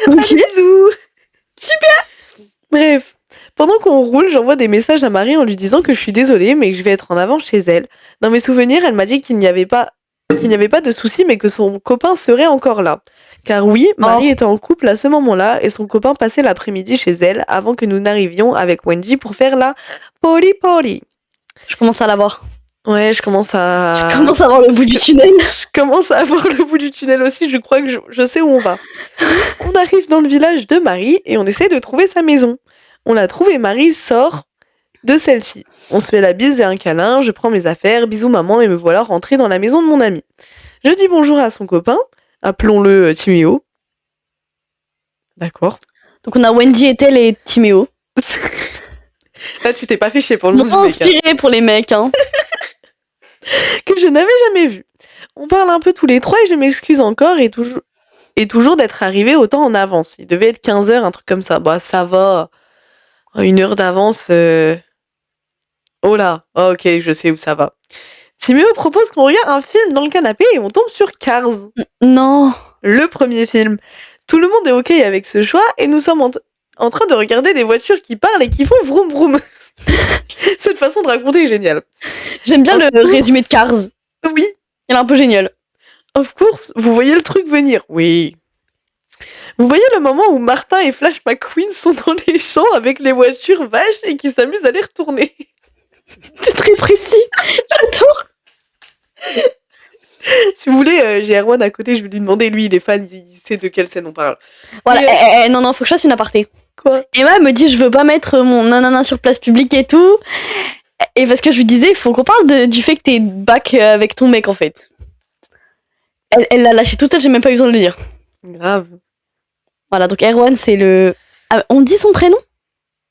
Ok. Bisous. Super. Bref. Pendant qu'on roule, j'envoie des messages à Marie en lui disant que je suis désolée, mais que je vais être en avance chez elle. Dans mes souvenirs, elle m'a dit qu'il n'y avait pas de souci, mais que son copain serait encore là. Car oui, Marie était en couple à ce moment-là, et son copain passait l'après-midi chez elle avant que nous n'arrivions avec Wendy pour faire la poli. Je commence à la voir. Ouais, je commence à voir le bout du tunnel. Je commence à voir le bout du tunnel aussi, je crois que je sais où on va. On arrive dans le village de Marie et on essaie de trouver sa maison. On la trouve et Marie sort de celle-ci. On se fait la bise et un câlin, je prends mes affaires, bisous maman et me voilà rentrée dans la maison de mon ami. Je dis bonjour à son copain, appelons-le Timéo. D'accord. Donc on a Wendy, Ethel et Timéo. Là tu t'es pas fait chier pour le nom du mec. Inspiré pour les mecs, hein. Que je n'avais jamais vu. On parle un peu tous les trois et je m'excuse encore et toujours d'être arrivé autant en avance. Il devait être 15h, un truc comme ça. Bah ça va. 1 heure d'avance. Oh là. Oh, ok, je sais où ça va. Timéo propose qu'on regarde un film dans le canapé et on tombe sur Cars. Non. Le premier film. Tout le monde est ok avec ce choix et nous sommes en train de regarder des voitures qui parlent et qui font vroom vroom. Cette façon de raconter est géniale. J'aime bien le résumé de Cars. Oui. Il est un peu génial. Of course, vous voyez le truc venir. Oui. Vous voyez le moment où Martin et Flash McQueen sont dans les champs avec les voitures vaches et qui s'amusent à les retourner. C'est très précis. J'adore. Si vous voulez, j'ai Erwan à côté, je vais lui demander. Lui, il est fan, il sait de quelle scène on parle. Voilà, non, faut que je fasse une aparté. Quoi? Emma elle me dit, je veux pas mettre mon nanana sur place publique et tout. Et parce que je lui disais, il faut qu'on parle du fait que t'es back avec ton mec, en fait. Elle l'a lâché toute seule, j'ai même pas eu besoin de le dire. Grave. Voilà, donc Erwan, c'est le... Ah, on dit son prénom?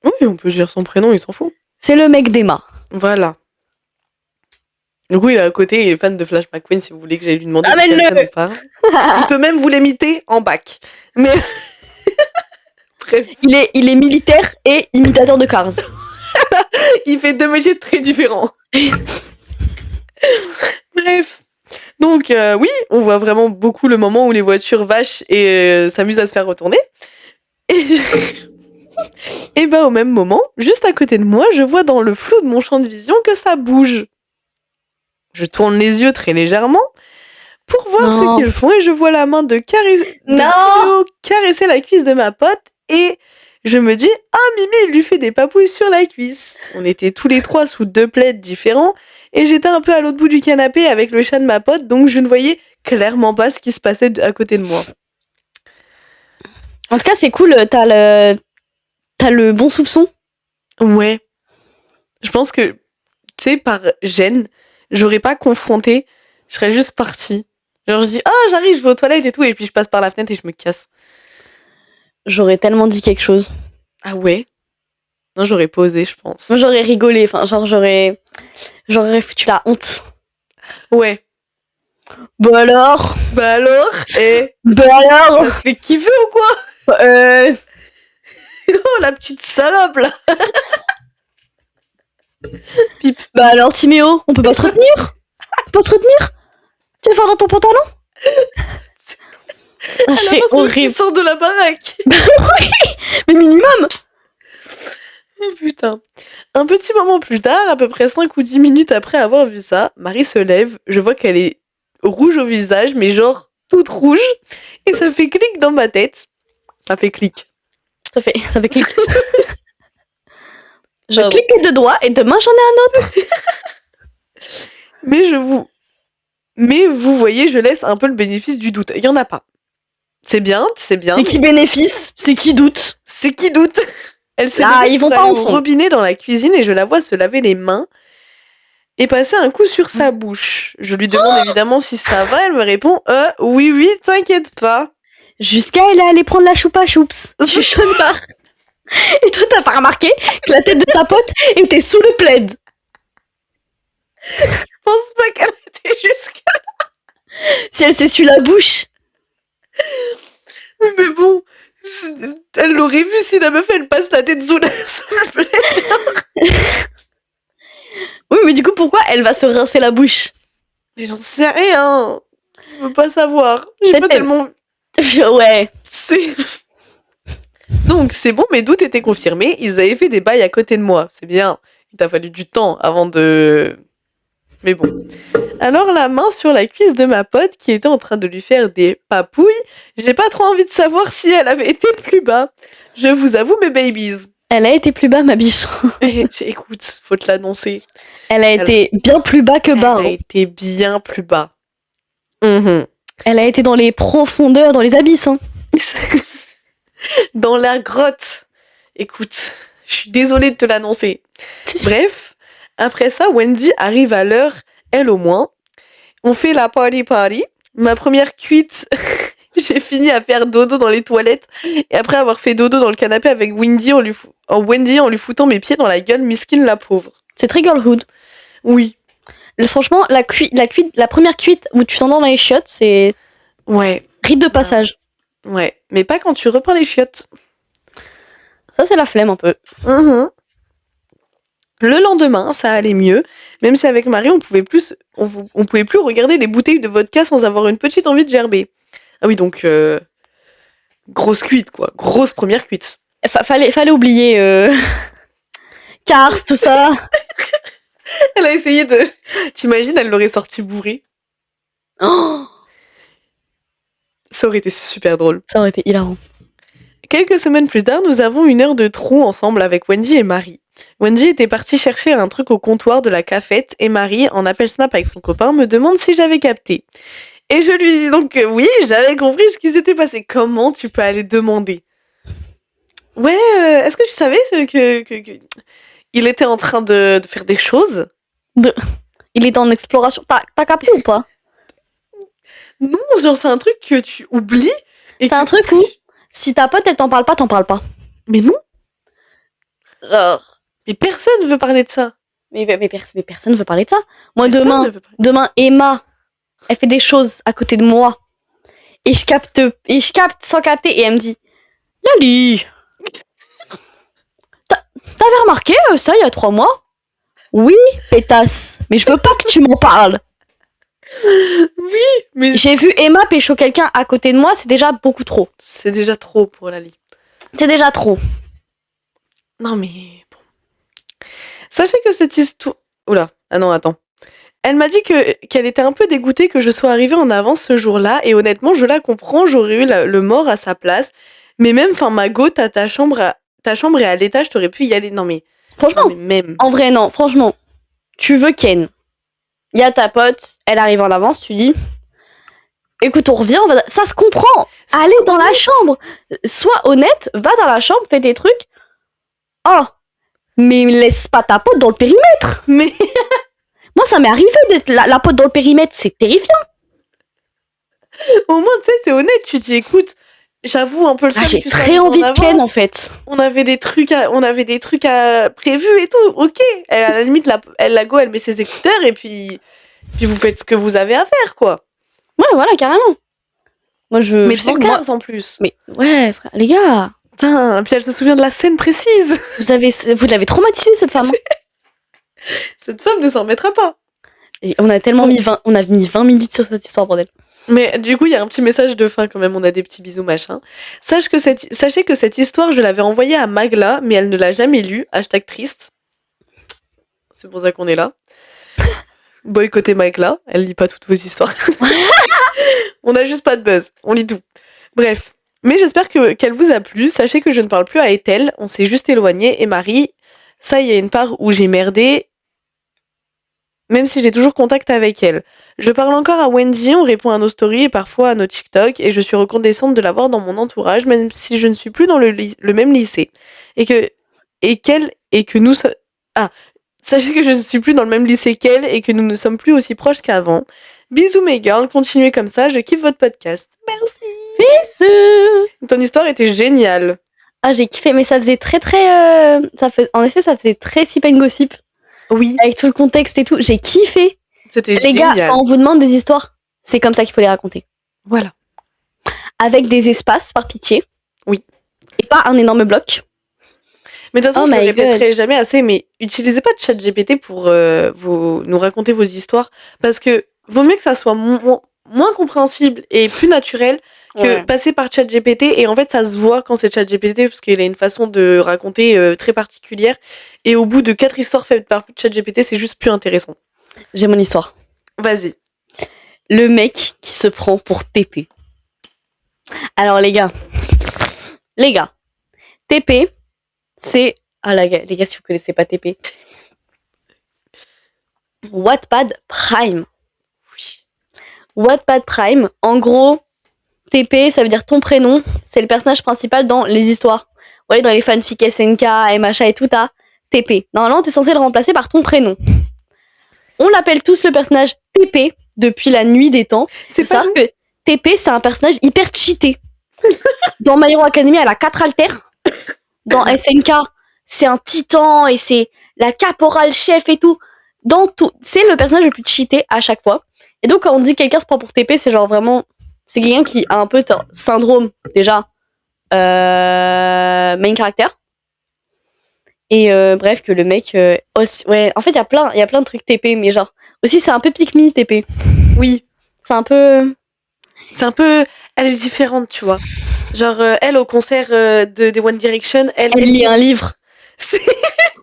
Oui, on peut dire son prénom, il s'en fout. C'est le mec d'Emma. Voilà. Du coup, il est à côté, il est fan de Flash McQueen, si vous voulez que j'aille lui demander Ah, de quelle scène on parle. Il peut même vous l'imiter en bac. Mais... Bref. Il est militaire et imitateur de Cars. Il fait 2 métiers très différents. Bref. Donc, oui, on voit vraiment beaucoup le moment où les voitures vaches et s'amusent à se faire retourner. Et bah, au même moment, juste à côté de moi, je vois dans le flou de mon champ de vision que ça bouge. Je tourne les yeux très légèrement pour voir ce qu'ils font et je vois la main de Timéo caresser la cuisse de ma pote et je me dis « Ah, Mimi, il lui fait des papouilles sur la cuisse !» On était tous les trois sous 2 plaids différents et j'étais un peu à l'autre bout du canapé avec le chat de ma pote, donc je ne voyais clairement pas ce qui se passait à côté de moi. En tout cas, c'est cool, t'as le bon soupçon. Ouais. Je pense que, tu sais, par gêne, j'aurais pas confronté, je serais juste partie. Genre, je dis, oh, j'arrive, je vais aux toilettes et tout, et puis je passe par la fenêtre et je me casse. J'aurais tellement dit quelque chose. Ah ouais? Non, j'aurais pas osé, je pense. Moi, j'aurais rigolé, enfin, genre, j'aurais foutu la honte. Ouais. Bah alors? Et bah alors? Ça se fait kiffer ou quoi? Oh, la petite salope, là. Pipe. Bah alors, Timéo, on peut pas se retenir? Tu vas faire dans ton pantalon? C'est horrible. Sort de la baraque. Oui, mais minimum. Oh putain. Un petit moment plus tard, à peu près 5 ou 10 minutes après avoir vu ça, Marie se lève, je vois qu'elle est rouge au visage, mais genre toute rouge, et ça fait clic dans ma tête. Ça fait clic. Ça fait clic. Je clique les 2 doigts et demain j'en ai un autre. Mais vous voyez, je laisse un peu le bénéfice du doute. Il y en a pas. C'est bien. C'est qui bénéfice? C'est qui doute? C'est qui doute? Elle s'est ils vont pas en son. robinet dans la cuisine et je la vois se laver les mains et passer un coup sur sa bouche. Je lui demande évidemment si ça va. Elle me répond oui, t'inquiète pas. Jusqu'à elle est allée prendre la choupa choups. Chuchote pas. Et toi, t'as pas remarqué que la tête de ta pote était sous le plaid? Je pense pas qu'elle était jusque. Si elle s'essuie la bouche. Mais bon, elle l'aurait vu si la meuf elle passe la tête sous le blender. Oui, mais du coup, pourquoi elle va se rincer la bouche? Mais j'en sais rien. Je veux pas savoir. J'ai Peut-être pas tellement. Ouais. C'est. Donc c'est bon, mes doutes étaient confirmés. Ils avaient fait des bails à côté de moi. C'est bien. Il t'a fallu du temps avant de. Mais bon. Alors la main sur la cuisse de ma pote qui était en train de lui faire des papouilles, j'ai pas trop envie de savoir si elle avait été le plus bas. Je vous avoue mes babies. Elle a été plus bas, ma biche. Écoute, faut te l'annoncer. Elle a été bien plus bas que bas. Elle a été bien plus bas. Mhm. Elle a été dans les profondeurs, dans les abysses. Hein. Dans la grotte. Écoute, je suis désolée de te l'annoncer. Bref, après ça, Wendy arrive à l'heure, elle au moins. On fait la party. Ma première cuite, j'ai fini à faire dodo dans les toilettes. Et après avoir fait dodo dans le canapé avec Wendy en lui foutant mes pieds dans la gueule, miskin la pauvre. C'est très girlhood. Oui. Franchement, la première cuite où tu t'endors dans les chiottes, c'est... Ouais. Rite de passage. Ouais. Mais pas quand tu reprends les chiottes. Ça, c'est la flemme un peu. Mmh. Le lendemain, ça allait mieux, même si avec Marie, on pouvait plus regarder les bouteilles de vodka sans avoir une petite envie de gerber. Ah oui, donc grosse cuite quoi, grosse première cuite. Fallait oublier Cars, tout ça. Elle a essayé de... T'imagines, elle l'aurait sorti bourrée. Oh, Ça aurait été super drôle. ça aurait été hilarant. Quelques semaines plus tard, nous avons une heure de trou ensemble avec Wendy et Marie. Wendy était partie chercher un truc au comptoir de la cafette et Marie, en appel snap avec son copain, me demande si j'avais capté. Et je lui dis donc que oui, j'avais compris ce qui s'était passé. Comment tu peux aller demander? Ouais, est-ce que tu savais que il était en train de faire des choses? Il est en exploration. T'as capté ou pas? Non, genre c'est un truc que tu oublies. C'est un truc où, si ta pote, elle t'en parle pas, t'en parles pas. Mais non. Genre... Mais personne veut parler de ça. Mais personne veut parler de ça. Moi, Personne ne veut parler. demain, Emma, elle fait des choses à côté de moi. Et je capte sans capter. Et elle me dit, Lali, t'avais remarqué ça il y a 3 mois? Oui, pétasse. Mais je veux pas que tu m'en parles. Oui, mais J'ai vu Emma pécho quelqu'un à côté de moi, c'est déjà beaucoup trop. c'est déjà trop pour Lali. C'est déjà trop. Non mais bon. Sachez que cette histoire... Oula, ah non, attends. Elle m'a dit qu'elle était un peu dégoûtée que je sois arrivée en avance ce jour-là, et honnêtement, je la comprends, j'aurais eu le mort à sa place. Mais même, enfin, Margot, ta chambre est à l'étage, t'aurais pu y aller. Non mais... Franchement, Non, mais même. en vrai, non, franchement. Tu veux Ken. Il y a ta pote, elle arrive en avance, tu dis, écoute, on revient, ça se comprend. Allez dans la chambre. Sois honnête, va dans la chambre, fais tes trucs. Oh, mais laisse pas ta pote dans le périmètre. Mais... Moi, ça m'est arrivé d'être la pote dans le périmètre, c'est terrifiant. Au moins, tu sais, c'est honnête. Tu dis, écoute, j'avoue un peu le seum. J'ai très envie de Ken, en fait. On avait des trucs à prévus et tout. Ok. À la limite, la go, elle met ses écouteurs et puis vous faites ce que vous avez à faire, quoi. Ouais, voilà, carrément. Moi, Mais je sais sans que moi... case, en plus. Mais ouais, frère, les gars. Putain, puis elle se souvient de la scène précise. Vous l'avez traumatisée, cette femme. Cette femme ne s'en remettra pas. Et on a tellement mis 20 minutes sur cette histoire, bordel. Mais du coup, il y a un petit message de fin quand même, on a des petits bisous machin. Sachez que cette histoire, je l'avais envoyée à Magla, mais elle ne l'a jamais lue. Hashtag triste. C'est pour ça qu'on est là. Boycotter Magla, elle lit pas toutes vos histoires. On a juste pas de buzz, on lit tout. Bref. Mais j'espère qu'elle vous a plu. Sachez que je ne parle plus à Ethel, on s'est juste éloigné. Et Marie, ça, il y a une part où j'ai merdé, même si j'ai toujours contact avec elle. Je parle encore à Wendy, on répond à nos stories et parfois à nos TikTok, et je suis reconnaissante de l'avoir dans mon entourage, même si je ne suis plus dans le même lycée. Sachez que je ne suis plus dans le même lycée qu'elle et que nous ne sommes plus aussi proches qu'avant. Bisous mes girls, continuez comme ça, je kiffe votre podcast. Merci. Bisous. Ton histoire était géniale. Ah, j'ai kiffé, mais ça faisait très... En effet, ça faisait très sip and gossip. Oui, avec tout le contexte et tout. J'ai kiffé. c'était Les gars, génial. quand on vous demande des histoires, c'est comme ça qu'il faut les raconter. Voilà. Avec des espaces, par pitié. Oui. Et pas un énorme bloc. Mais de toute façon, Oh je le my répéterai jamais assez, mais utilisez pas ChatGPT pour nous raconter vos histoires, parce que vaut mieux que ça soit moins compréhensible et plus naturel que Ouais. passer par ChatGPT, et en fait, ça se voit quand c'est ChatGPT, parce qu'il a une façon de raconter très particulière, et au bout de 4 histoires faites par ChatGPT, c'est juste plus intéressant. J'ai mon histoire. Vas-y. Le mec qui se prend pour TP. Alors les gars, TP, c'est... Ah les gars, si vous connaissez pas TP. Wattpad Prime. Oui. Wattpad Prime, en gros, TP, ça veut dire ton prénom. C'est le personnage principal dans les histoires. Vous voyez, dans les fanfics SNK, MHA et tout, t'as TP. Normalement, t'es censé le remplacer par ton prénom. On l'appelle tous le personnage TP depuis la nuit des temps. C'est Faut pas savoir nous. que TP, c'est un personnage hyper cheaté. Dans My Hero Academia, elle a 4 alters. Dans SNK, c'est un titan et c'est la caporale chef et tout. Dans tout, c'est le personnage le plus cheaté à chaque fois. Et donc, quand on dit quelqu'un se prend pour TP, c'est genre vraiment... C'est quelqu'un qui a un peu de syndrome, déjà, main character. Et bref, que le mec... aussi, ouais, en fait, il y a plein de trucs TP, mais genre... Aussi, c'est un peu pick me, TP. Oui. C'est un peu... C'est un peu... Elle est différente, tu vois. Genre, elle, au concert des One Direction, Elle lit un livre. C'est...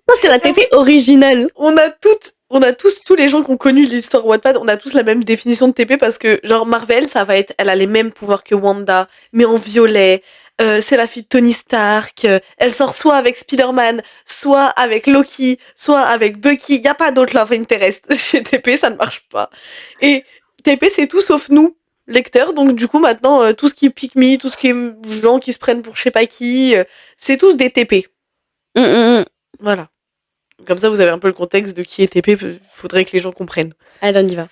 Ça, c'est la TP originale. on a tous les gens qui ont connu l'histoire Wattpad, on a tous la même définition de TP, parce que genre Marvel, ça va être, elle a les mêmes pouvoirs que Wanda, mais en violet. C'est la fille de Tony Stark. Elle sort soit avec Spider-Man, soit avec Loki, soit avec Bucky. Y a pas d'autre love interest chez TP, ça ne marche pas. Et TP, c'est tout sauf nous, lecteurs. Donc du coup maintenant, tout ce qui est pick me, tout ce qui est gens qui se prennent pour je sais pas qui, c'est tous des TP. Voilà. Comme ça, vous avez un peu le contexte de qui est TP. Faudrait que les gens comprennent. Allez, on y va.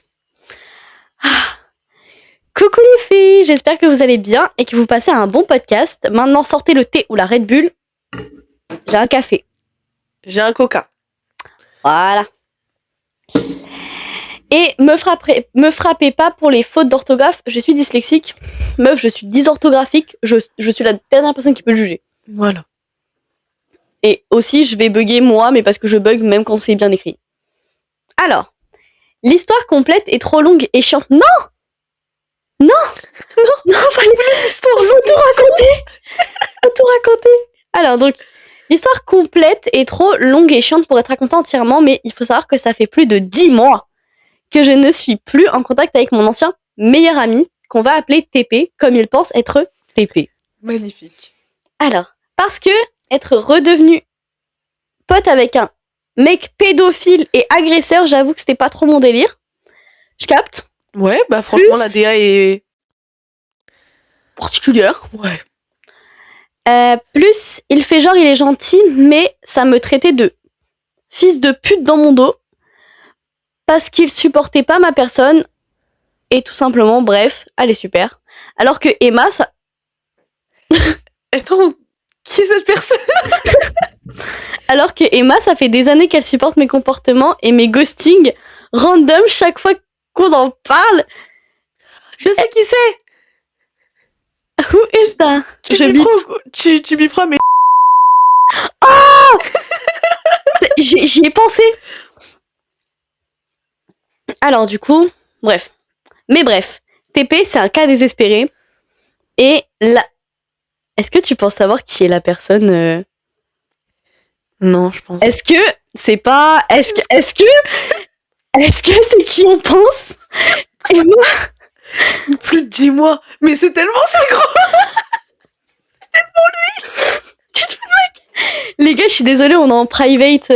Coucou les filles, j'espère que vous allez bien et que vous passez un bon podcast. Maintenant, sortez le thé ou la Red Bull. J'ai un café. J'ai un coca. Voilà. Et me frappez pas pour les fautes d'orthographe. Je suis dyslexique. Meuf, je suis dysorthographique. Je suis la dernière personne qui peut le juger. Voilà. Et aussi, je vais bugger moi, mais parce que je bug même quand c'est bien écrit. Alors, l'histoire complète est trop longue et chiante. Non, fallait L'histoire. faut tout raconter. Alors donc, l'histoire complète est trop longue et chiante pour être racontée entièrement, mais il faut savoir que ça fait plus de 10 mois que je ne suis plus en contact avec mon ancien meilleur ami, qu'on va appeler TP, comme il pense être TP. Magnifique. Alors, parce que être redevenu pote avec un mec pédophile et agresseur, j'avoue que c'était pas trop mon délire. Je capte. Ouais, bah franchement, Plus- la DA est... Particulière. Ouais. Plus, il fait genre il est gentil, mais ça me traitait de fils de pute dans mon dos parce qu'il supportait pas ma personne et tout simplement, bref, elle est super. Alors que Emma, ça... Attends, qui est cette personne? Alors que Emma, ça fait des années qu'elle supporte mes comportements et mes ghostings random chaque fois qu'on en parle. Je sais qui c'est. Who is that? Tu biperas, mais... J'y ai pensé. Alors du coup, bref. Mais bref, TP, c'est un cas désespéré. Et là... Est-ce que tu penses savoir qui est la personne Non, je pense. Est-ce que c'est pas... Est-ce que c'est qui on pense? Et moi, Plus de 10 mois. Mais c'est tellement ça, gros. les gars, je suis désolée, on est en private.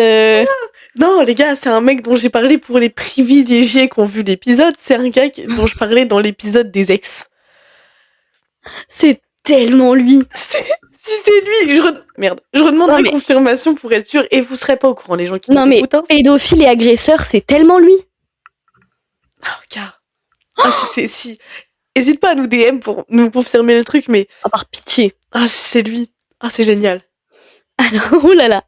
Non, les gars, c'est un mec dont j'ai parlé pour les privilégiés qui ont vu l'épisode. C'est un gars dont je parlais dans l'épisode des ex. C'est tellement lui. Si c'est lui, je redemanderai Non, mais- confirmation pour être sûr, et vous serez pas au courant, les gens qui Non nous mais écoutent. Hein. pédophile et agresseur, c'est tellement lui. Ah, gars. Ah, si. Hésite pas à nous DM pour nous confirmer le truc, mais... Ah, par pitié. Ah, si c'est lui. Ah, c'est génial. Alors, oulala.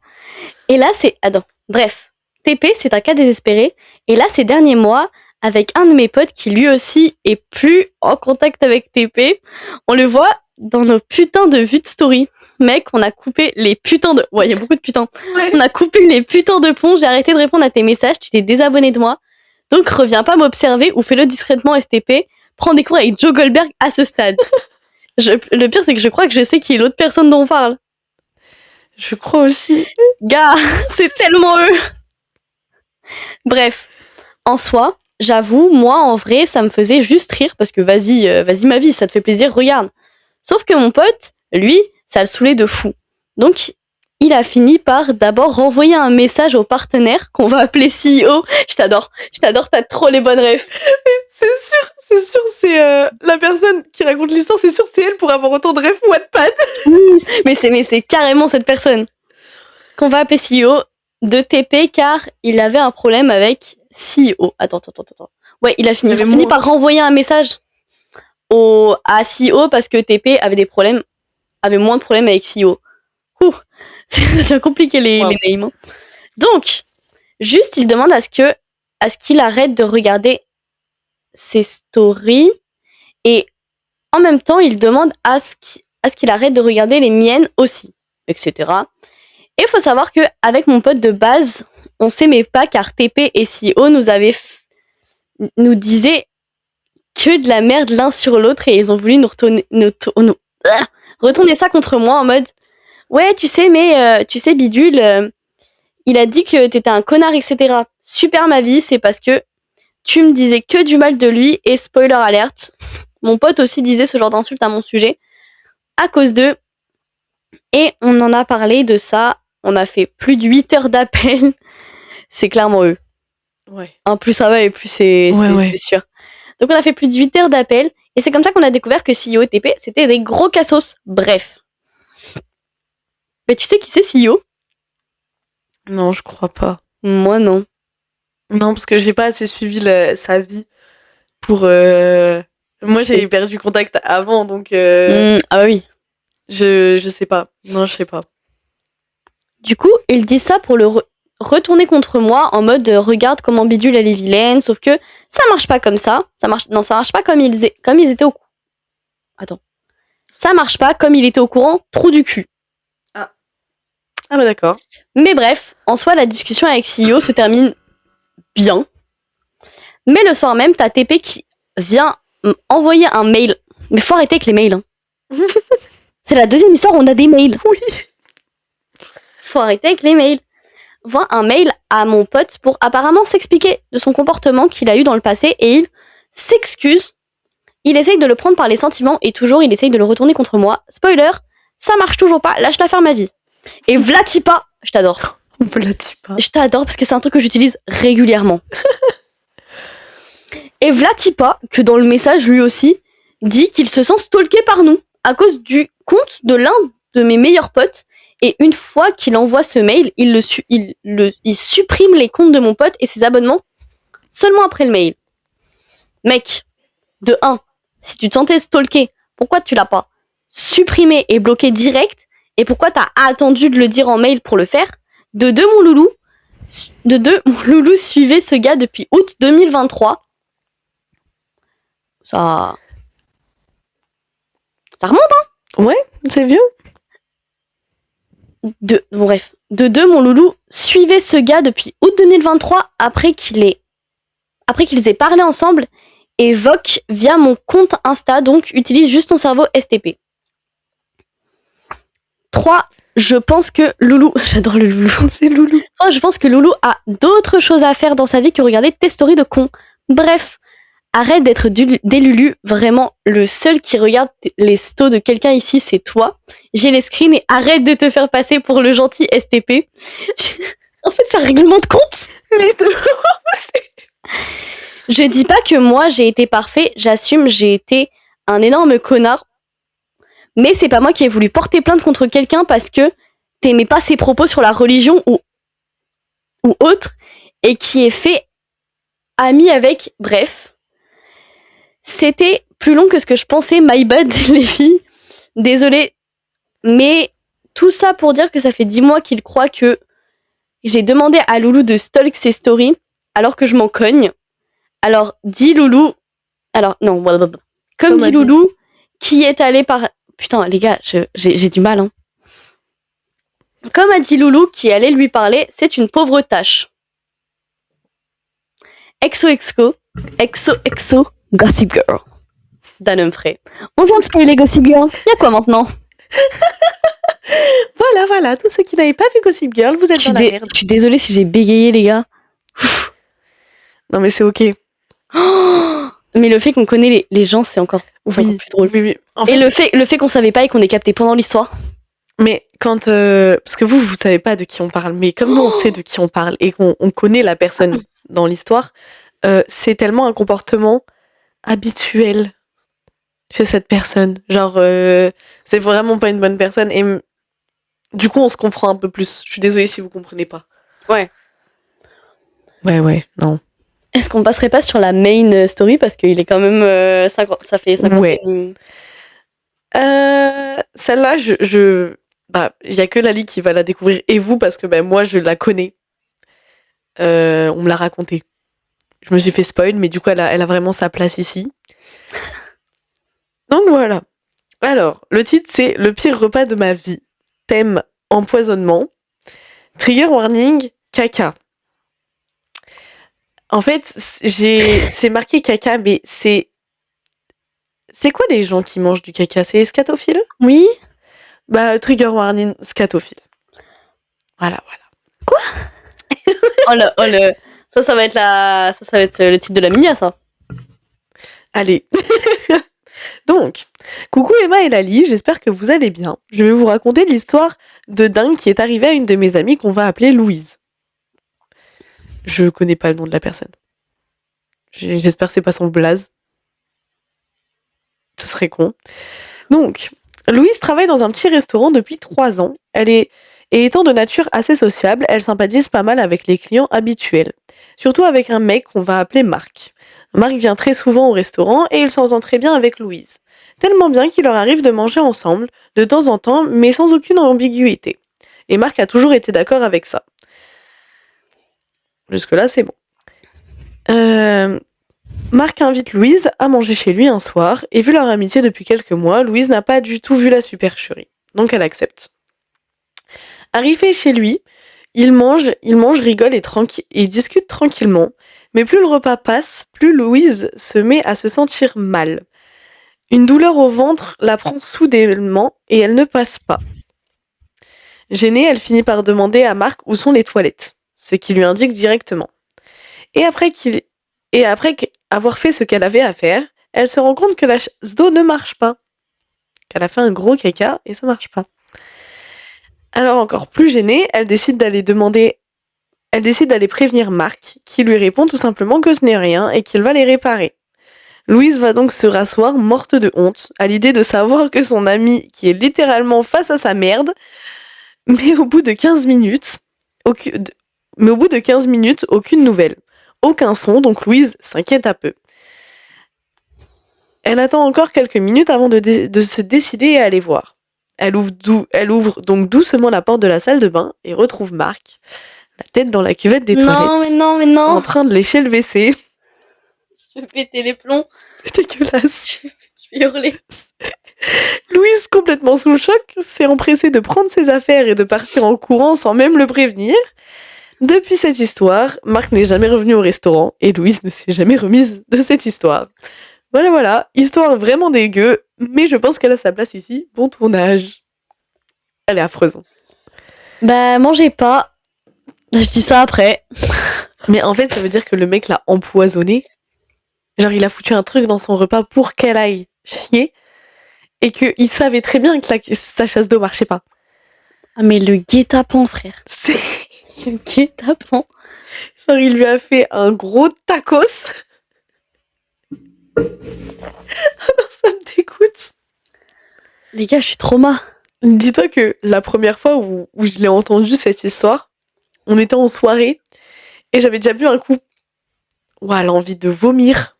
Et là, c'est... Attends, bref. TP, c'est un cas désespéré. Et là, ces derniers mois, avec un de mes potes qui lui aussi est plus en contact avec TP, on le voit dans nos putains de vues de story. Mec, on a coupé les putains de... Ouais, il y a beaucoup de putains. Ouais. On a coupé les putains de ponts, j'ai arrêté de répondre à tes messages, tu t'es désabonné de moi. Donc reviens pas m'observer ou fais-le discrètement STP. Prends des cours avec Joe Goldberg à ce stade. Le pire, c'est que je crois que je sais qui est l'autre personne dont on parle. Je crois aussi. Gars, c'est tellement eux. Bref, en soi, j'avoue, moi, en vrai, ça me faisait juste rire parce que vas-y ma vie, ça te fait plaisir, regarde. Sauf que mon pote, lui, ça le saoulait de fou. Donc, il a fini par d'abord renvoyer un message au partenaire qu'on va appeler CEO. Je t'adore, t'as trop les bonnes refs. C'est sûr, c'est la personne qui raconte l'histoire, c'est sûr, c'est elle pour avoir autant de refs Wattpad. Mais c'est carrément cette personne qu'on va appeler CEO de TP car il avait un problème avec CEO. Attends. Ouais, ils ont fini par renvoyer un message à CEO parce que TP avait moins de problèmes avec CEO. Ça devient compliqué les names. Hein. Donc, juste, il demande à ce qu'il arrête de regarder ses stories et en même temps, il demande à ce qu'il arrête de regarder les miennes aussi, etc. Et il faut savoir qu'avec mon pote de base, on s'aimait pas car TP et CEO nous disaient que de la merde l'un sur l'autre et ils ont voulu nous retourner ça contre moi en mode ouais, tu sais Bidule, il a dit que t'étais un connard, etc. Super ma vie, c'est parce que tu me disais que du mal de lui et spoiler alert, mon pote aussi disait ce genre d'insulte à mon sujet à cause d'eux. Et on en a parlé de ça, on a fait plus de 8 heures d'appel. C'est clairement eux. Ouais. Plus ça va et plus c'est sûr. Donc on a fait plus de 8 heures d'appel et c'est comme ça qu'on a découvert que CEO et TP, c'était des gros cassos. Bref. Mais tu sais qui c'est CEO ? Non, je crois pas. Moi non. Non, parce que j'ai pas assez suivi sa vie pour... Moi, j'ai perdu contact avant, donc... Ah oui. Je sais pas. Non, je sais pas. Du coup, il dit ça pour le retourner contre moi en mode regarde comment Bidule elle est vilaine, sauf que ça marche pas comme ça. Ça marche pas comme ils étaient au courant. Attends. Ça marche pas comme il était au courant, trou du cul. Ah bah d'accord. Mais bref, en soi, la discussion avec CEO se termine bien. Mais le soir même, t'as TP qui vient envoyer un mail. Mais faut arrêter avec les mails. Hein. C'est la deuxième histoire où on a des mails. Oui. Faut arrêter avec les mails. Voit un mail à mon pote pour apparemment s'expliquer de son comportement qu'il a eu dans le passé et il s'excuse. Il essaye de le prendre par les sentiments et toujours il essaye de le retourner contre moi. Spoiler, ça marche toujours pas, lâche la faire ma vie. Et Vlatipa, je t'adore. Vlatipa. Je t'adore parce que c'est un truc que j'utilise régulièrement. Et Vlatipa, que dans le message lui aussi, dit qu'il se sent stalké par nous à cause du compte de l'un de mes meilleurs potes. Et une fois qu'il envoie ce mail, il supprime les comptes de mon pote et ses abonnements seulement après le mail. Mec, de 1, si tu te sentais stalké, pourquoi tu l'as pas supprimé et bloqué direct? Et pourquoi t'as attendu de le dire en mail pour le faire? De 2, mon loulou suivait ce gars depuis août 2023. Ça remonte, hein? Ouais, c'est vieux. De 2, mon loulou suivait ce gars depuis août 2023 après qu'ils aient parlé ensemble et Voc via mon compte Insta, donc utilise juste ton cerveau STP. 3, je pense que Loulou... J'adore le Loulou. C'est Loulou. 3, je pense que Loulou a d'autres choses à faire dans sa vie que regarder tes stories de con. Bref, arrête d'être des Lulu. Vraiment, le seul qui regarde les stos de quelqu'un ici, c'est toi. J'ai les screens et arrête de te faire passer pour le gentil STP. En fait, c'est un règlement de compte. Les deux. Je dis pas que moi, j'ai été parfait. J'assume, j'ai été un énorme connard. Mais c'est pas moi qui ai voulu porter plainte contre quelqu'un parce que t'aimais pas ses propos sur la religion ou autre et qui est fait ami avec... Bref. C'était plus long que ce que je pensais. My bad, les filles. Désolée. Mais tout ça pour dire que ça fait 10 mois qu'il croit que J'ai demandé à Loulou de stalk ses stories alors que je m'en cogne. Alors, dis Loulou. Alors, non, blablabla. Comme dit Loulou, qui est allé par. Putain, les gars, j'ai du mal, hein. Comme a dit Loulou, qui est allé lui parler, c'est une pauvre tâche. XOXO, XOXO, Gossip Girl. Dan Humphrey. On vient de spoiler Gossip Girl. Y'a quoi maintenant? Voilà, tous ceux qui n'avaient pas vu Gossip Girl, vous êtes dans la merde. Je suis désolée si j'ai bégayé, les gars. Non, mais c'est ok. Mais le fait qu'on connaît les gens, c'est encore plus drôle. Oui. Et le fait qu'on savait pas et qu'on ait capté pendant l'histoire. Mais quand... parce que vous savez pas de qui on parle, mais comme nous, on sait de qui on parle et qu'on connaît la personne dans l'histoire, c'est tellement un comportement habituel chez cette personne. Genre, c'est vraiment pas une bonne personne. Et du coup, on se comprend un peu plus. Je suis désolée si vous comprenez pas. Ouais. Ouais, non. Est-ce qu'on passerait pas sur la main story parce qu'il est quand même 50, ça fait 50 ouais. Celle-là, il y a que Lali qui va la découvrir et vous parce que moi je la connais. On me l'a raconté. Je me suis fait spoil, mais du coup elle a vraiment sa place ici. Donc voilà. Alors, le titre c'est Le pire repas de ma vie. Thème empoisonnement. Trigger warning, caca. En fait, c'est marqué caca, mais c'est quoi les gens qui mangent du caca? C'est scatophile? Oui. Trigger warning, scatophile. Voilà. Quoi? Ça va être le titre de la Mia, ça. Allez. Donc, coucou Emma et Lali, j'espère que vous allez bien. Je vais vous raconter l'histoire de dingue qui est arrivée à une de mes amies qu'on va appeler Louise. Je connais pas le nom de la personne. J'espère que c'est pas son blaze. Ce serait con. Donc, Louise travaille dans un petit restaurant depuis 3 ans. Et étant de nature assez sociable, elle sympathise pas mal avec les clients habituels. Surtout avec un mec qu'on va appeler Marc. Marc vient très souvent au restaurant et il s'entend très bien avec Louise. Tellement bien qu'il leur arrive de manger ensemble, de temps en temps, mais sans aucune ambiguïté. Et Marc a toujours été d'accord avec ça. Jusque-là, c'est bon. Marc invite Louise à manger chez lui un soir, et vu leur amitié depuis quelques mois, Louise n'a pas du tout vu la supercherie. Donc elle accepte. Arrivé chez lui, il mange, rigole et discute tranquillement. Mais plus le repas passe, plus Louise se met à se sentir mal. Une douleur au ventre la prend soudainement et elle ne passe pas. Gênée, elle finit par demander à Marc où sont les toilettes, ce qui lui indique directement. Et après avoir fait ce qu'elle avait à faire, elle se rend compte que la chasse d'eau ne marche pas. Qu'elle a fait un gros caca et ça marche pas. Alors encore plus gênée, elle décide d'aller prévenir Marc, qui lui répond tout simplement que ce n'est rien et qu'il va les réparer. Louise va donc se rasseoir morte de honte à l'idée de savoir que son amie, qui est littéralement face à sa merde, mais au bout de 15 minutes, aucune nouvelle. Aucun son, donc Louise s'inquiète un peu. Elle attend encore quelques minutes avant de se décider à aller voir. Elle ouvre donc doucement la porte de la salle de bain et retrouve Marc, la tête dans la cuvette des toilettes, mais non. en train de lécher le WC. Je vais péter les plombs. C'est dégueulasse. Je vais hurler. Louise, complètement sous le choc, s'est empressée de prendre ses affaires et de partir en courant sans même le prévenir. Depuis cette histoire, Marc n'est jamais revenu au restaurant et Louise ne s'est jamais remise de cette histoire. Voilà, histoire vraiment dégueu, mais je pense qu'elle a sa place ici. Bon tournage. Elle est affreuse. Mangez pas. Je dis ça après. Mais en fait, ça veut dire que le mec l'a empoisonné. Genre, il a foutu un truc dans son repas pour qu'elle aille chier. Et qu'il savait très bien que sa chasse d'eau marchait pas. Ah, mais le guet-apens, frère. C'est... Le guet-apens. Genre, il lui a fait un gros tacos. Oh non, ça me dégoûte. Les gars, je suis trauma. Dis-toi que la première fois où je l'ai entendu cette histoire, on était en soirée et j'avais déjà bu un coup. Ouah, l'envie de vomir.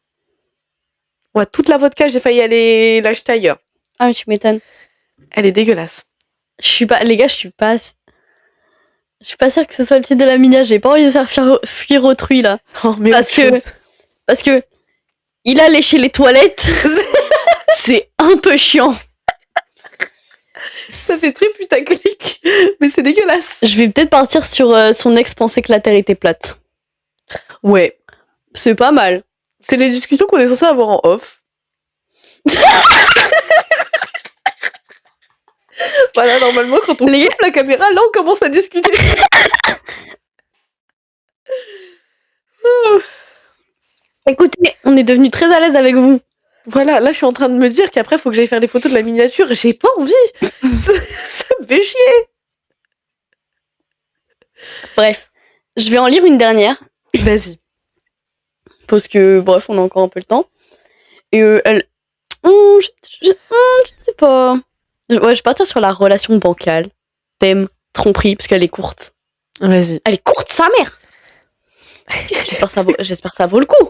Ouah, toute la vodka, j'ai failli aller l'acheter ailleurs. Ah, mais tu m'étonnes. Elle est dégueulasse. Les gars, je suis pas... Je suis pas sûre que ce soit le titre de la Minia. J'ai pas envie de faire fuir autrui là. Oh, mais Parce que il a léché les toilettes. C'est un peu chiant. Ça fait très putaclic, mais c'est dégueulasse. Je vais peut-être partir sur son ex pensait que la Terre était plate. Ouais. C'est pas mal. C'est les discussions qu'on est censé avoir en off. Voilà, normalement, quand on coupe la caméra, là, on commence à discuter. Écoutez, on est devenus très à l'aise avec vous. Voilà, là, je suis en train de me dire qu'après, il faut que j'aille faire des photos de la miniature. J'ai pas envie. Ça me fait chier. Bref, je vais en lire une dernière. Vas-y. Parce que, bref, on a encore un peu le temps. Et elle... je sais pas. Ouais, je vais partir sur la relation bancale. Thème, tromperie, parce qu'elle est courte. Vas-y. Elle est courte, sa mère. J'espère que ça vaut le coup.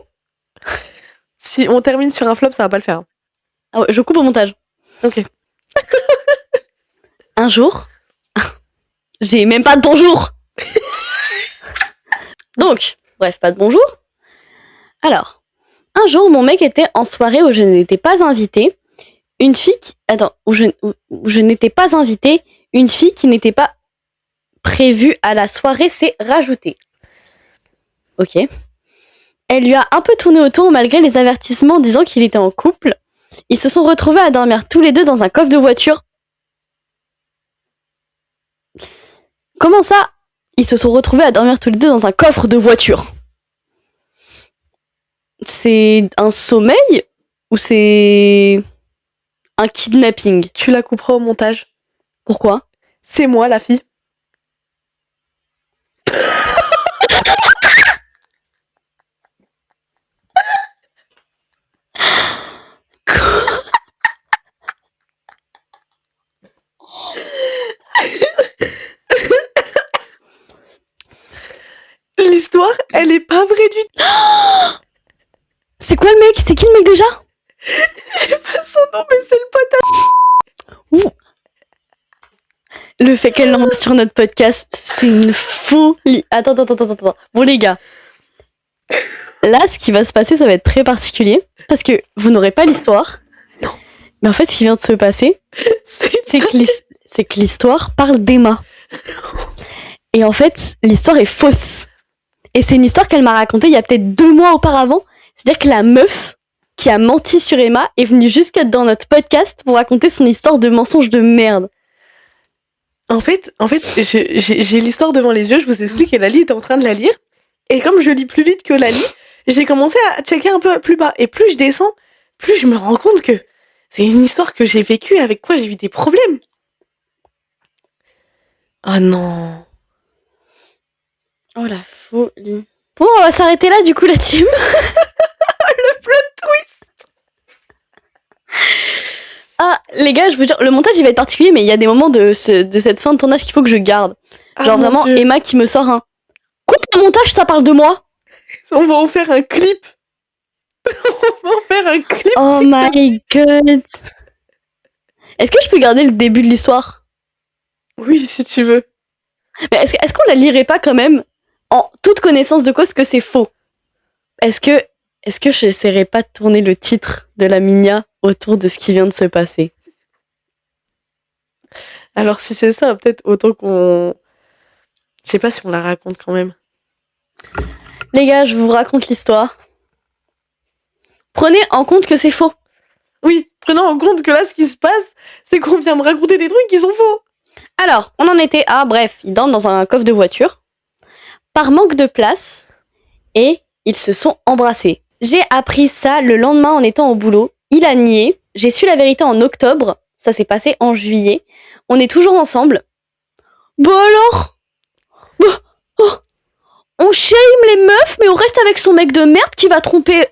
Si on termine sur un flop, ça va pas le faire. Ah ouais, je coupe au montage. Ok. Un jour, j'ai même pas de bonjour. Donc, bref, pas de bonjour. Alors, un jour, mon mec était en soirée où je n'étais pas invitée. Une fille où je n'étais pas invitée. Une fille qui n'était pas prévue à la soirée s'est rajoutée. Ok. Elle lui a un peu tourné autour malgré les avertissements disant qu'il était en couple. Ils se sont retrouvés à dormir tous les deux dans un coffre de voiture. Comment ça? Ils se sont retrouvés à dormir tous les deux dans un coffre de voiture. C'est un sommeil ou c'est un kidnapping? Tu la couperas au montage. Pourquoi? C'est moi, la fille. L'histoire, elle est pas vraie du tout. C'est quoi le mec? C'est qui le mec déjà? J'ai pas son nom, mais c'est le pote Ouh. Le fait qu'elle l'envoie sur notre podcast, c'est une folie. Attends. Bon les gars, là ce qui va se passer, ça va être très particulier parce que vous n'aurez pas l'histoire. Non. Mais en fait, ce qui vient de se passer, c'est que l'histoire parle d'Emma. Et en fait, l'histoire est fausse. Et c'est une histoire qu'elle m'a racontée il y a peut-être 2 mois auparavant. C'est-à-dire que la meuf qui a menti sur Emma est venue jusque dans notre podcast pour raconter son histoire de mensonge de merde. En fait, j'ai l'histoire devant les yeux, je vous explique, et Lali était en train de la lire. Et comme je lis plus vite que Lali, j'ai commencé à checker un peu plus bas. Et plus je descends, plus je me rends compte que c'est une histoire que j'ai vécue, avec quoi j'ai eu des problèmes. Oh non. Oh la folie. Bon, on va s'arrêter là du coup la team. Le plot twist. Ah, les gars, je veux dire, le montage il va être particulier, mais il y a des moments de cette fin de tournage qu'il faut que je garde. Genre vraiment, Dieu. Emma qui me sort un... Coupe le montage, ça parle de moi. On va en faire un clip. On va en faire un clip. Oh my god. Est-ce que je peux garder le début de l'histoire? Oui, si tu veux. Mais est-ce qu'on la lirait pas quand même en toute connaissance de cause que c'est faux? Est-ce que j'essaierai pas de tourner le titre de la Minia autour de ce qui vient de se passer? Alors si c'est ça, peut-être autant qu'on... Je sais pas si on la raconte quand même. Les gars, je vous raconte l'histoire. Prenez en compte que c'est faux. Oui, prenons en compte que là, ce qui se passe, c'est qu'on vient me raconter des trucs qui sont faux. Alors, on en était à, bref, ils dorment dans un coffre de voiture. Par manque de place, et ils se sont embrassés. J'ai appris ça le lendemain en étant au boulot. Il a nié. J'ai su la vérité en octobre. Ça s'est passé en juillet. On est toujours ensemble. Bah alors on shame les meufs, mais on reste avec son mec de merde qui va tromper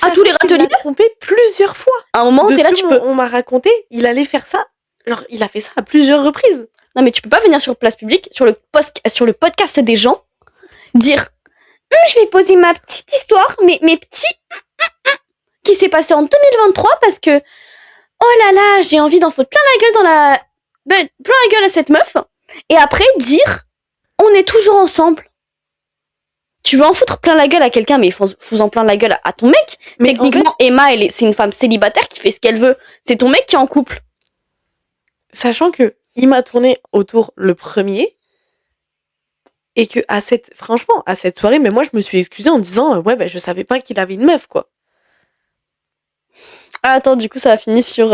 à tous les râteliers. Il a trompé plusieurs fois. À un moment, t'es là, tu peux... On m'a raconté, il allait faire ça. Alors, il a fait ça à plusieurs reprises. Non, mais tu peux pas venir sur place publique, sur le podcast des gens, dire je vais poser ma petite histoire, mes petits qui s'est passé en 2023 parce que oh là là, j'ai envie d'en foutre plein la gueule à cette meuf. Et après dire on est toujours ensemble. Tu veux en foutre plein la gueule à quelqu'un, mais fous-en plein la gueule à ton mec. Mais Techniquement, Emma, c'est une femme célibataire qui fait ce qu'elle veut. C'est ton mec qui est en couple. Sachant que il m'a tourné autour le premier et que franchement, à cette soirée, mais moi, je me suis excusée en disant ouais, ben je savais pas qu'il avait une meuf, quoi. Ah, attends, du coup, ça a fini sur...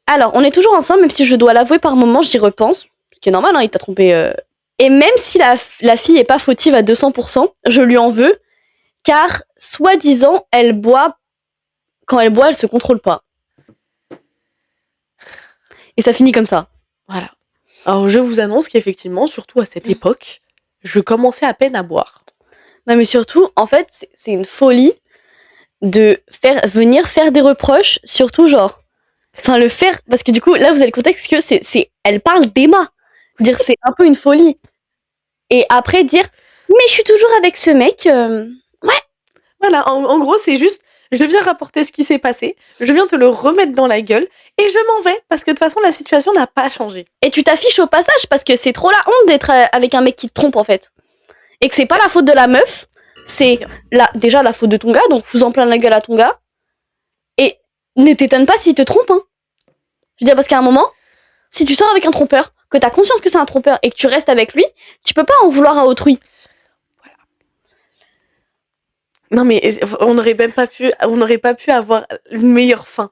Alors, on est toujours ensemble, même si je dois l'avouer par moments, j'y repense. Ce qui est normal, hein, il t'a trompé... Et même si la fille est pas fautive à 200%, je lui en veux, car, soi-disant, elle boit... Quand elle boit, elle se contrôle pas. Et ça finit comme ça. Voilà. Alors, je vous annonce qu'effectivement, surtout à cette époque, je commençais à peine à boire. Non, mais surtout, en fait, c'est une folie de venir faire des reproches, surtout genre... Enfin, le faire... Parce que du coup, là, vous avez le contexte que elle parle d'Emma. Dire c'est un peu une folie. Et après dire, mais je suis toujours avec ce mec. Ouais. Voilà, en gros, c'est juste, je viens rapporter ce qui s'est passé, je viens te le remettre dans la gueule, et je m'en vais, parce que de toute façon, la situation n'a pas changé. Et tu t'affiches au passage, parce que c'est trop la honte d'être avec un mec qui te trompe, en fait. Et que c'est pas la faute de la meuf, c'est déjà la faute de ton gars, donc fous-en plein la gueule à ton gars. Et ne t'étonne pas s'il te trompe, hein. Je veux dire, parce qu'à un moment, si tu sors avec un trompeur, que t'as conscience que c'est un trompeur, et que tu restes avec lui, tu peux pas en vouloir à autrui. Non, mais on n'aurait pas pu avoir une meilleure fin.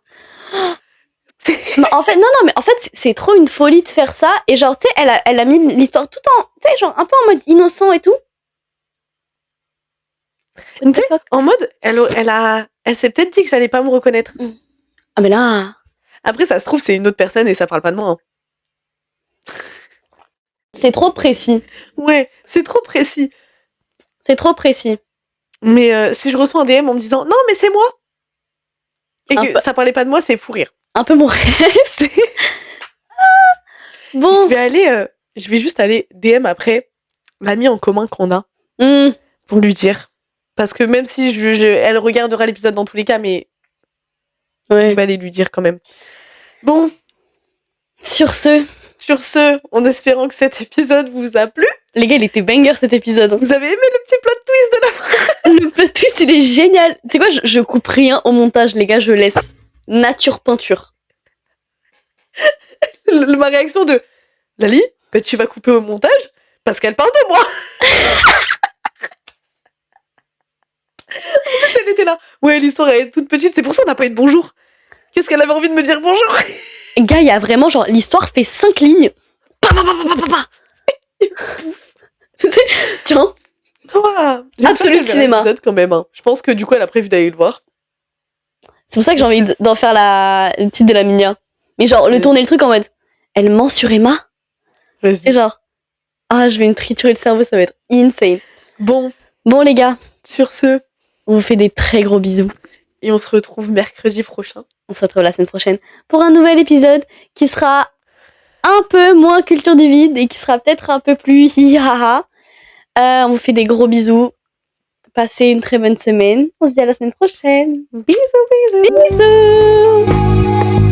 En fait, non, mais en fait, c'est trop une folie de faire ça. Et genre, tu sais, elle a mis l'histoire tout tu sais, genre, un peu en mode innocent et tout. Tu sais, en mode, elle s'est peut-être dit que j'allais pas me reconnaître. Ah, mais là... Après, ça se trouve, c'est une autre personne et ça parle pas de moi. Hein. C'est trop précis. Ouais, c'est trop précis. C'est trop précis. Mais si je reçois un DM en me disant, non, mais c'est moi. Et que ça parlait pas de moi, c'est fou rire. Un peu mon rêve. Bon. Je vais juste aller DM après l'ami en commun qu'on a pour lui dire. Parce que même si elle regardera l'épisode dans tous les cas, mais ouais. Je vais aller lui dire quand même. Bon. Sur ce, en espérant que cet épisode vous a plu. Les gars, il était banger cet épisode. Vous avez aimé le petit plot twist de la fin? Le plot twist, il est génial. Tu sais quoi, je coupe rien au montage, les gars, je laisse nature peinture. Ma réaction de Lali, bah, tu vas couper au montage parce qu'elle parle de moi. En plus, elle était là. Ouais, l'histoire elle est toute petite, c'est pour ça qu'on n'a pas eu de bonjour. Qu'est-ce qu'elle avait envie de me dire bonjour? Gars, il y a vraiment genre l'histoire fait 5 lignes. Tiens. Wow, Absolu de cinéma. Quand même, hein. Je pense que du coup, elle a prévu d'aller le voir. C'est pour ça que j'ai envie d'en faire le titre de la minia. Mais genre, tourner le truc en mode, elle ment sur Emma. Vas-y. Et genre, je vais me triturer le cerveau, ça va être insane. Bon, les gars. Sur ce, on vous fait des très gros bisous. Et on se retrouve mercredi prochain. On se retrouve la semaine prochaine pour un nouvel épisode qui sera un peu moins culture du vide et qui sera peut-être un peu plus hi-ha-ha. On vous fait des gros bisous. Passez une très bonne semaine. On se dit à la semaine prochaine. Bisous, bisous. Bisous.